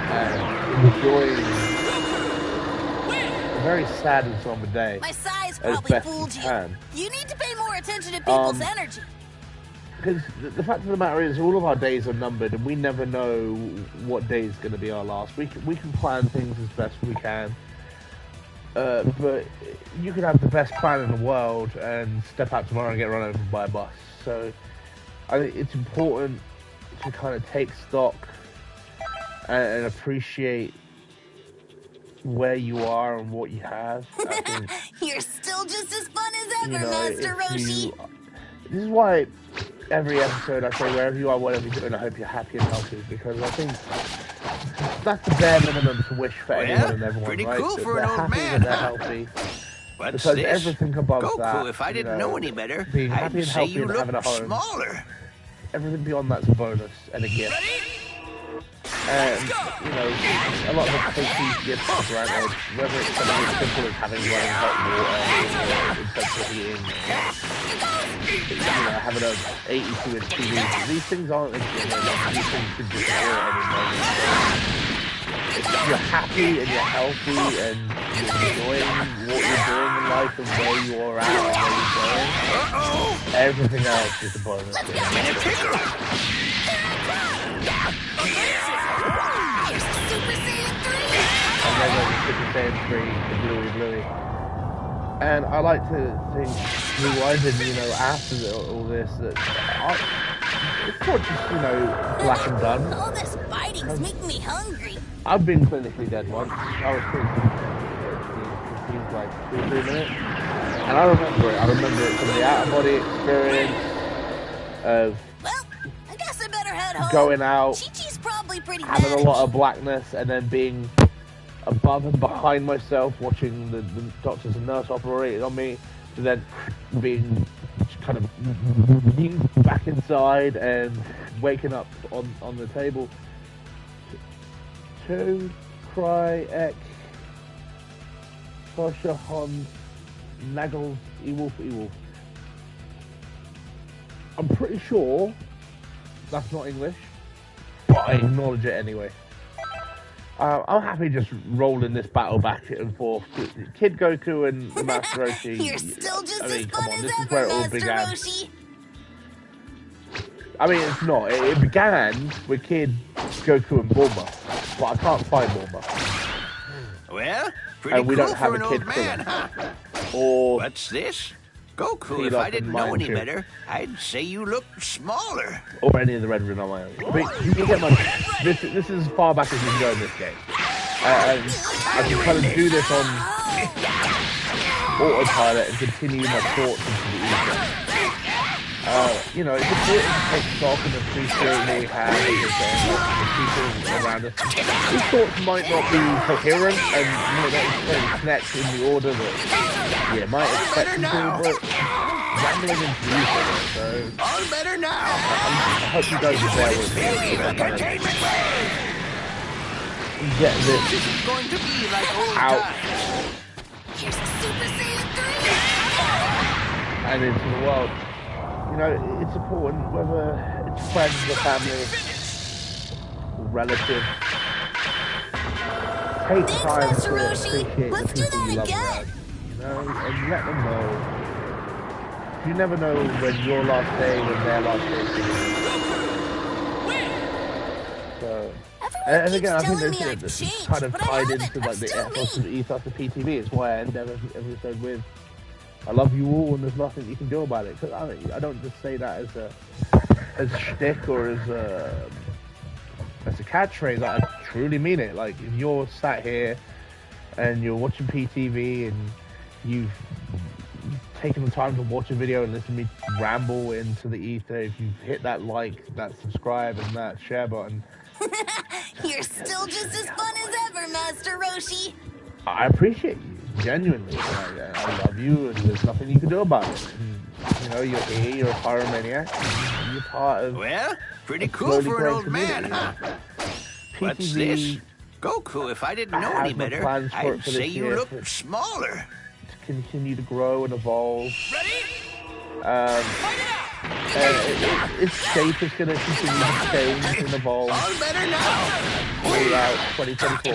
and enjoying a very sad and somber day My size as probably best fooled you you. can. You need to pay more attention to people's energy. because the fact of the matter is, all of our days are numbered, and we never know what day is going to be our last. We can plan things as best we can, but you could have the best plan in the world and step out tomorrow and get run over by a bus. So I think it's important to kind of take stock and appreciate where you are and what you have. I think, You're still just as fun as ever, Master Roshi. This is why every episode I say, wherever you are, whatever you're doing, I hope you're happy and healthy, because I think that's the bare minimum to wish for anyone and everyone, pretty right? cool That for they're an old happy man, and they're huh? healthy. What's Because this? everything above Goku, that, if I didn't know any better, being happy I'd and say healthy you and look having a home, smaller. everything beyond that's a bonus and a gift. And, you know, a lot of us take these gifts for granted, whether it's something as simple as having running hot water, or intensive heating, you know, having an 82-inch TV. These things aren't infinite, these things can disappear at any moment. If you're happy and you're healthy and you're enjoying what you're doing in life and where you are at and where you're going, everything else is a bonus. And then there's the Super Saiyan 3, the Bluey. And I like to think, rewinding, you know, after all this, that it's not just, you know, black and done. All this fighting's making me hungry. I've been clinically dead once. I was clinically dead. It seems like 2-3 minutes. And I remember it. I remember it from the out-of-body experience of going out, Chi-Chi's probably pretty having mad a lot of blackness, and then being above and behind myself, watching the doctors and nurse operated on me, to then being kind of back inside and waking up on the table. To cry ek Toshahon Nagels Ewolf. I'm pretty sure that's not English, but I acknowledge it anyway. I'm happy just rolling this battle back and forth. Kid Goku and the Master Roshi. You're still just I mean, as come fun on, as this is ever, where it all Master began. Roshi. I mean, it's not. It began with Kid Goku and Bulma, but I can't find Bulma. Well, pretty and we cool don't have for a an Kid old man, Krillin. huh? Or What's this? Goku, Feed if off I and didn't know mind any you. better, I'd say you look smaller. or any of the Red Ring on my own. But you get my. This is as far back as you can go in this game. And I can kind of do this on autopilot and continue my thoughts into the ether. You know, it's important to take stock and appreciate what we have and the people around us. These thoughts might not be coherent and, you know, don't connect in the order that you might expect them to, but rambling into the ether. So All better now. I hope you guys are there with me. Get this This is going to be like old out times. Here's Super Saiyan 3. and into the world. You know, it's important whether it's friends or family or relatives. Take Thanks, time Master to Roshi. appreciate Let's the do people that you love again. around, you know, and let them know. You never know when your last day, when their last day is going to be. So, and again, I think this is kind of tied into like the ethos of PTV. It's why I end every episode with "I love you all" and there's nothing you can do about it. Because I don't just say that as a shtick or as a catchphrase. I truly mean it. Like, if you're sat here and you're watching PTV and you've taken the time to watch a video and listen to me ramble into the ether, if you've hit that like, that subscribe, and that share button, You're still just as fun as ever, Master Roshi. I appreciate you, genuinely. I love you, and there's nothing you can do about it. And, you know, you're here, you're a pyromaniac, and you're part of. Well, pretty a cool slowly for an growing old man, community. huh? What's this? Goku, if I didn't know have any no better, plans for it I'd for say this you year. look smaller. To continue to grow and evolve. Its shape is going to continue to change and evolve All better now. throughout 2024.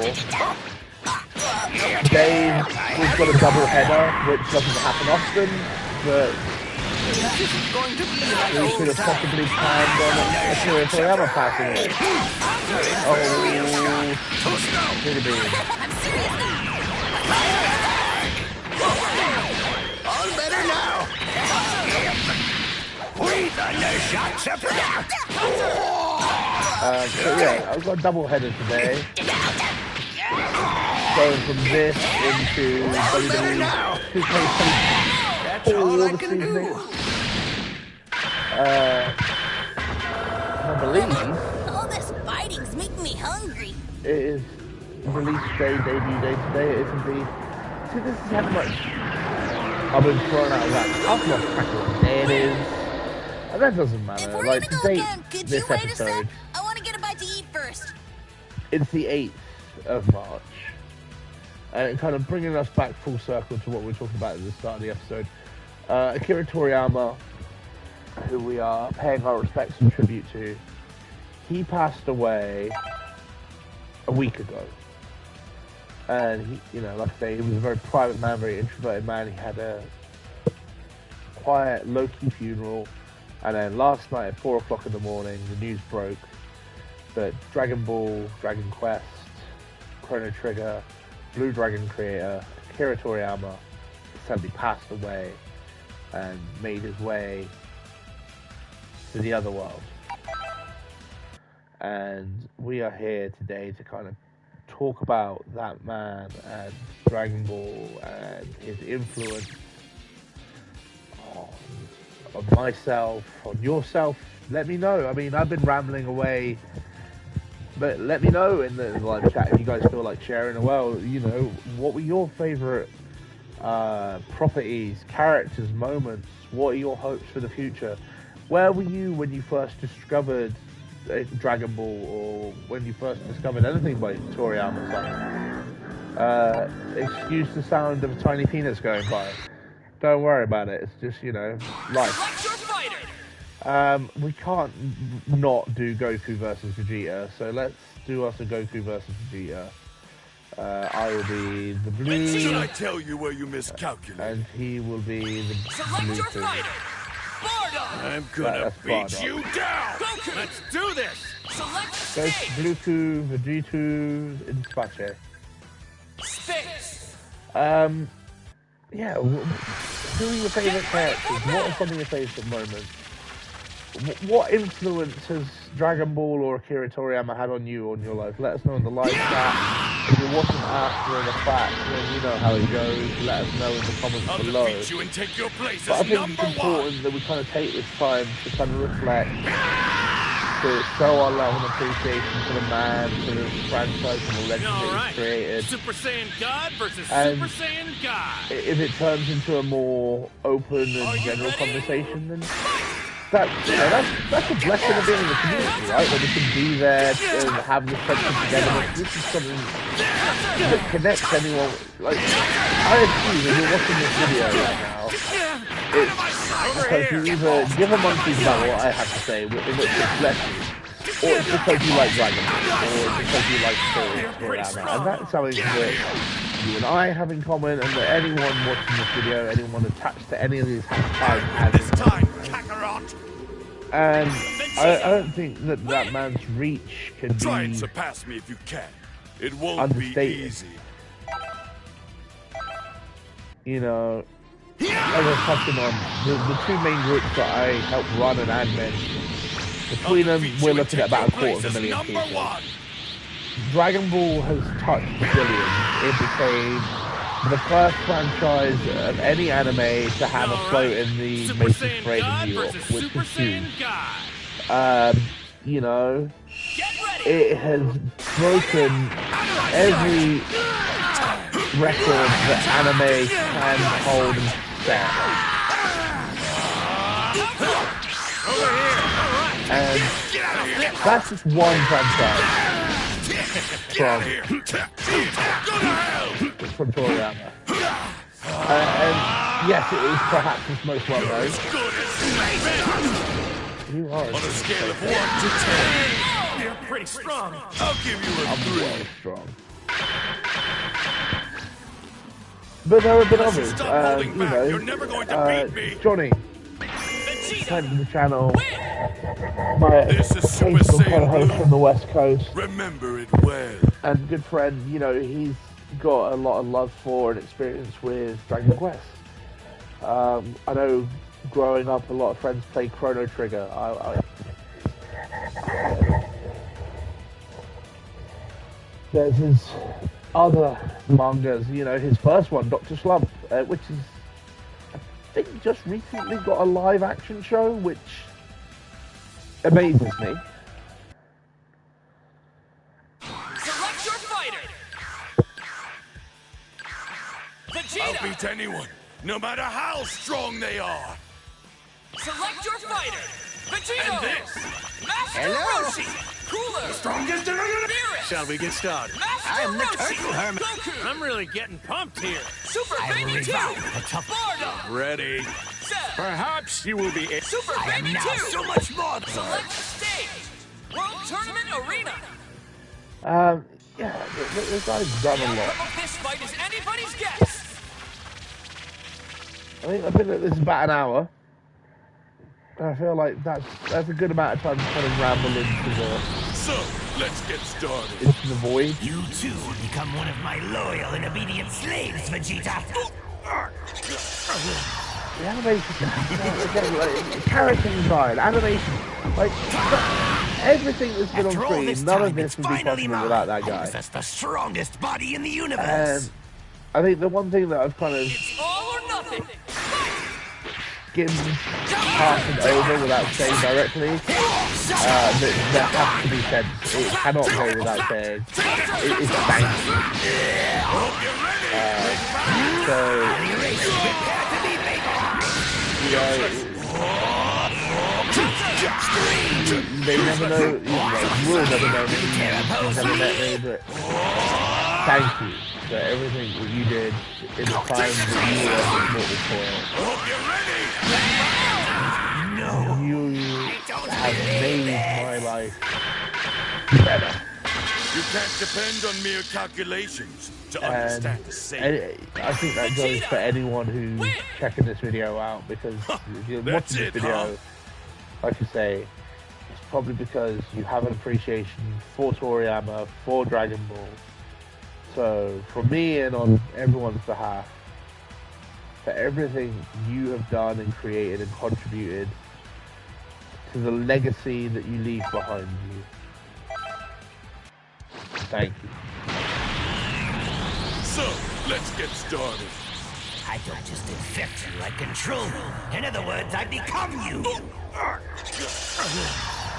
Dave, we've got a double header, which doesn't happen often, but This is going to be like We old could have times. possibly planned on Akira Toriyama passing it. Oh, could have been. I'm serious now. All better now. We thunder shots up and out. So yeah, I've got a double header today. Going from this into WWE 2K24 All I this can evening. do. I believe All this fighting's making me hungry. it is release day, debut day today. It is indeed. See, this is how much I've been thrown out of that. I've lost track of what day it is. And that doesn't If matter. we're Like, gonna go today, again, could this you wait a episode, sec? I want to get a bite to eat first. it's the 8th of March. And kind of bringing us back full circle to what we were talking about at the start of the episode. Akira Toriyama, who we are paying our respects and tribute to, he passed away a week ago. And he, you know, like I say, he was a very private man, very introverted man. He had a quiet, low-key funeral. And then last night at 4 o'clock in the morning, the news broke that Dragon Ball, Dragon Quest, Chrono Trigger, Blue Dragon creator Akira Toriyama sadly passed away and made his way to the other world. And we are here today to kind of talk about that man and Dragon Ball and his influence on myself, on yourself. Let me know. I mean, I've been rambling away, but let me know in the live chat if you guys feel like sharing as well. You know, what were your favorite properties, characters, moments? What are your hopes for the future? Where were you when you first discovered Dragon Ball, or when you first discovered anything by Toriyama? Excuse the sound of a tiny penis going by. Don't worry about it. It's just, you know, life. We can't not do Goku versus Vegeta, so let's do us a Goku versus Vegeta. I will be the blue. Should I tell you where you miscalculated? And he will be the blue too. I'm gonna beat Bardock. you down! Let's do this! Goku, Bluetooth, Vegeta, Inspace. Yeah, who are your favourite characters? What are some of your favourite moments? What influence has Dragon Ball or Akira Toriyama had on you, on your life? Let us know in the live chat. If you're watching after the fact, then you know how it goes. Let us know in the comments below. Defeat you and take your place But I as think number it's important that we kind of take this time to kind of reflect, to show our love and appreciation for the man, for the franchise and the legend that he's created. Super Saiyan God versus And Super Saiyan God. if it turns into a more open and general conversation, then that's a blessing of being in the community, right? That we can be there and have this sense of togetherness. This is something that connects anyone. Like, I assume if you're watching this video right now, it's because you either give a monkey's about what I have to say, in which it bless you, or it's because you like Dragon Ball, or it's because you like Toriyama. And that's something that you and I have in common, and that anyone watching this video, anyone attached to any of these hashtags has in common. And I don't think that that man's reach can Try and be surpass me if you can. It won't be understated. easy. You know, as I was touching on, the two main groups that I help run and admin, between them we're looking at about 250,000 people. Dragon Ball has touched billions. It became the first franchise of any anime to have a float in the Macy's Parade in New York, which is huge. You know, it has broken every record that anime can hold and set. And that's just one franchise from Toriyama. And yes, it is perhaps his most well known. You are On a scale of 1 to 10, You're pretty strong. I'll give you a 3. well strong. But there have been others, Stop holding you back. know, You're never going to beat me. Johnny, friend of the channel, my occasional co-host from the West Coast. Remember it well. And good friend, you know, he's got a lot of love for and experience with Dragon Quest. I know growing up, a lot of friends played Chrono Trigger. There's his other mangas, you know, his first one, Dr. Slump, which is, I think, just recently got a live action show, which amazes me. Select your fighter. Vegeta. I'll beat anyone, no matter how strong they are. Select your fighter. Vegeta. And this. Master Roshi. Cooler. The strongest in the universe. Shall we get started? Master I'm the Roshi. Turtle Hermit. Goku. I'm really getting pumped here. Super Baby 2. Bardock. Ready? Cell. Perhaps you will be a Super Baby 2. so much more. Select the stage. World Tournament Arena. Yeah, this guy's done The a lot. outcome of this fight is anybody's guess. I think I've been at this about an hour. And I feel like that's a good amount of time to kind of ramble So, let's get started. into the void. You too will become one of my loyal and obedient slaves, Vegeta. The animation, again, like, character design, animation, like everything that's been on screen, none of this would be possible without that guy. That's the strongest body in the And universe. I think the one thing that I've kind of It's all or nothing. skimmed past and over without saying directly, that there has to be said. It cannot go without saying. It's thank you. So, you know, they never know, you will never know me, you've never met me, but thank you for everything that you did in the time that you were at Mortal Coil. You have made my life better. You can't depend on mere calculations to understand the same. I think that goes for anyone who's checking this video out, because if you're watching this video, like I say, it's probably because you have an appreciation for Toriyama, for Dragon Ball. So, from me and on everyone's behalf, for everything you have done and created and contributed to the legacy that you leave behind you, thank you. So, let's get started. I don't just infect you, I control you. In other words, I become you.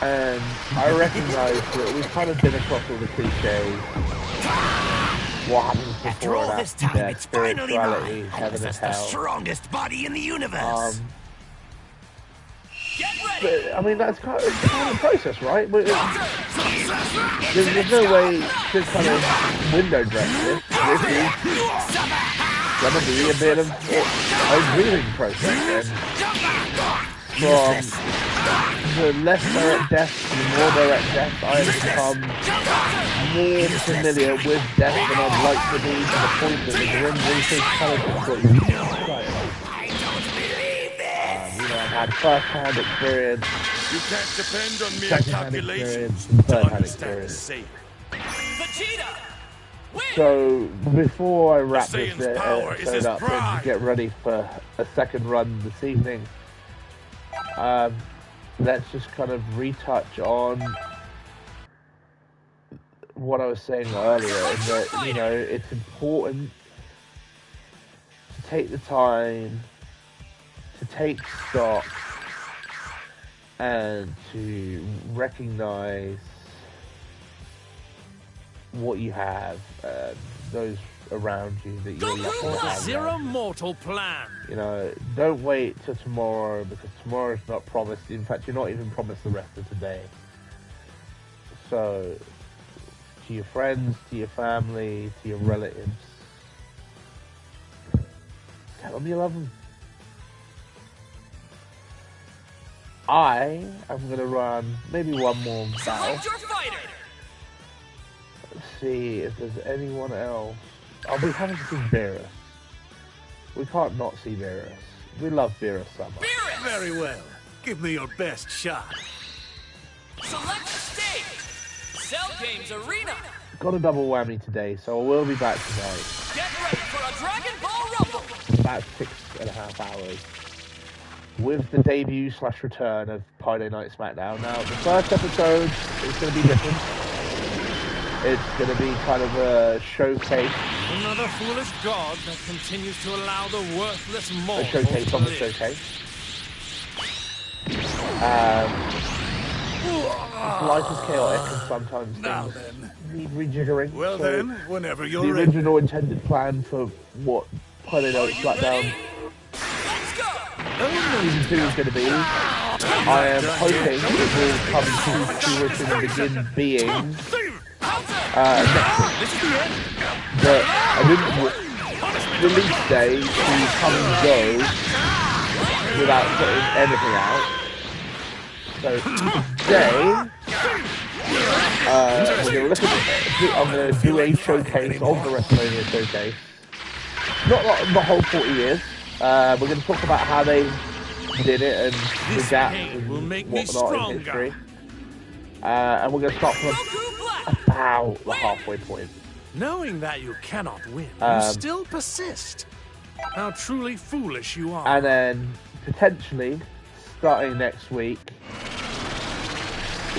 And I recognize that we've kind of been across all the cliches. What happens before all that, this time, death, it's finally mine. spirituality, I heaven and possess the hell. strongest body in the universe. Get ready. But, I mean, that's kind of the process, right? There's no way to kind of window dress this. This is going to be a bit of a breathing process. And from the less direct death to the more direct death, I have become more familiar with death than I'd like to be, to the point that the grim research kind of just got you. I've had first-hand experience, You can't depend on mere second-hand calculations experience, and to third-hand understand the experience. same. Vegeta. So, before I wrap this Saiyan's power is episode his up pride. and get ready for a second run this evening, let's just kind of retouch on what I was saying earlier, in that, you know, it's important to take the time to take stock and to recognize what you have, those around you that you're lucky to have. Zero mortal plan. You know, don't wait till tomorrow, because tomorrow's not promised. In fact, you're not even promised the rest of today. So, to your friends, to your family, to your relatives, tell them you love them. I am going to run maybe one more battle. Select your fighter. Let's see if there's anyone else. Oh, we haven't seen Beerus. We can't not see Beerus. We love Beerus so much. Beerus. Very well. Give me your best shot. Select stage. Cell Games Arena. Got a double whammy today, so I will be back tonight. Get ready for a Dragon Ball Rumble. About 6.5 hours. With the debut/return of Friday Night SmackDown. Now, the first episode is going to be different. It's going to be kind of a showcase. Another foolish god that continues to allow the worthless mortals A showcase to on the live. showcase. Life is chaotic and sometimes things need rejiggering. Well so then, whenever you're the ready. original intended plan for what Friday Night SmackDown Season 2 is going to be, I am hoping it will come to fruition and begin being next week. But I didn't release day to come and go without putting anything out. So today, we're going to look at I'm going to do a showcase of the WrestleMania showcase. Not the whole 40 years. We're going to talk about how they did it and the gaps and whatnot in history. And we're going to start from about the halfway point. Knowing that you cannot win, you still persist. How truly foolish you are. And then, potentially, starting next week,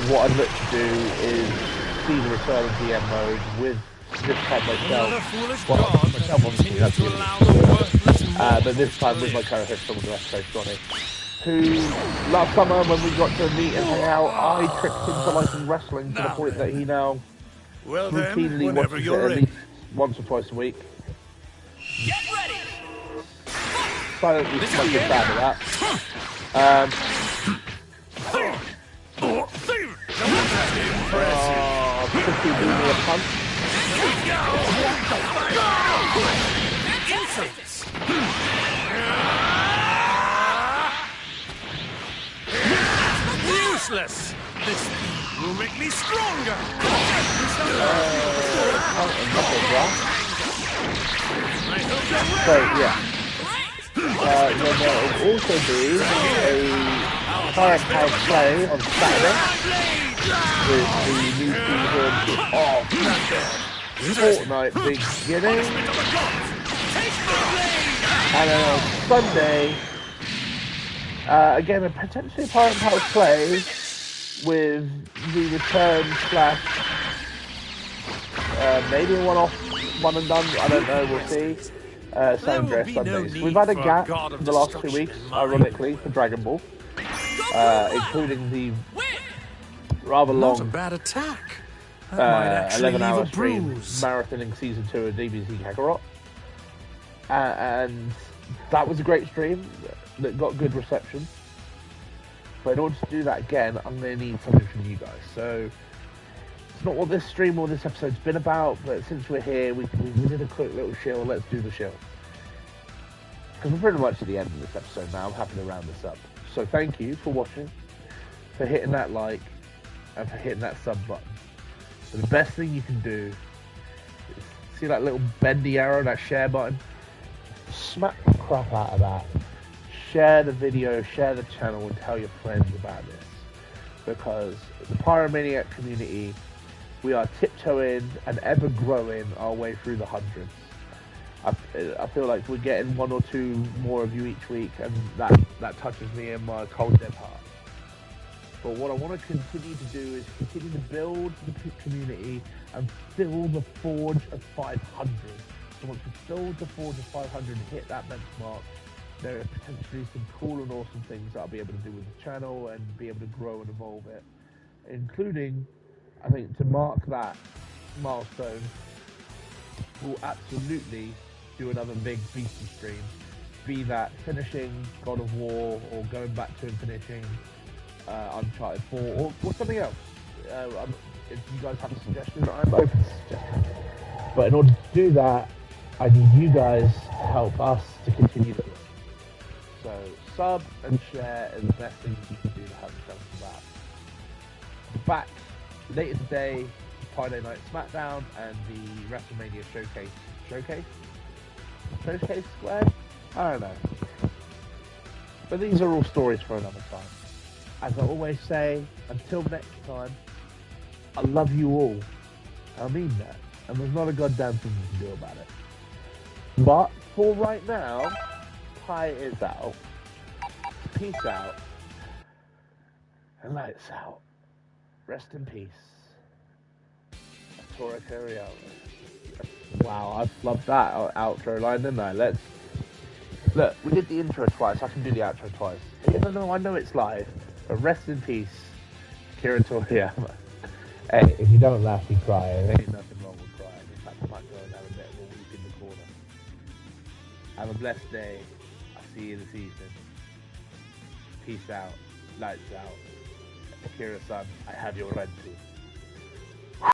what I'd look to do is see the return of DM mode with this time myself. Well, myself obviously, that's the but this time with my co-host, someone else, Johnny, who last summer when we got to meet and hang out, I tricked him to liking wrestling to the point that he now routinely watches it at least once or twice a week. Get ready. Silently smoking a fan of that. Pretty do me a punch. Useless. This will make me stronger. So yeah. Then there will also be a Pyro-PTV play on Saturday with the new season of Fortnite beginning. And then on Sunday, again, a potentially Pyro-PTV play with the return / maybe a one-off, one and done, I don't know, we'll see. San Andreas Sundays. We've had a gap for the last 2 weeks, ironically, for Dragon Ball, including the rather long 11-hour stream marathoning Season 2 of DBZ Kakarot. And that was a great stream that got good reception. But in order to do that again, I'm going to need something from you guys. So it's not what this stream or this episode's been about, but since we're here, we did a quick little shill. Let's do the shill. Because we're pretty much at the end of this episode now. I'm happy to round this up. So thank you for watching, for hitting that like, and for hitting that sub button. But the best thing you can do is see that little bendy arrow, that share button? Smack the crap out of that. Share the video, share the channel, and tell your friends about this. Because the Pyromaniac community, we are tiptoeing and ever growing our way through the hundreds. I feel like we're getting 1 or 2 more of you each week, and that touches me in my cold dead heart. But what I want to continue to do is continue to build the community and fill the Forge of 500. So once we fill the Forge of 500 and hit that benchmark, there are potentially some cool and awesome things that I'll be able to do with the channel and be able to grow and evolve it. Including, I think, to mark that milestone, we'll absolutely do another big beastie stream. Be that finishing God of War, or going back to and finishing Uncharted 4, or something else. If you guys have a suggestion, I'm open to suggestions. But in order to do that, I need you guys to help us to continue the. So sub and share is the best thing you can do to help yourself with that. Back later today, Friday Night SmackDown and the WrestleMania Showcase Square? I don't know. But these are all stories for another time. as I always say, until next time, I love you all. I mean that. And there's not a goddamn thing you can do about it. But for right now, Pi is out. Peace out. And lights out. Rest in peace. Akira Toriyama. Wow, I flubbed that outro line, didn't I? Look, we did the intro twice, I can do the outro twice. Even though I know it's live, but rest in peace, Akira Toriyama. Hey, if you don't laugh, you cry. There ain't nothing wrong with crying. In fact, I might go and have a bit of a weep in the corner. Have a blessed day. I'll see you this evening. Peace out. Lights out. Akira-san, I have your red tooth.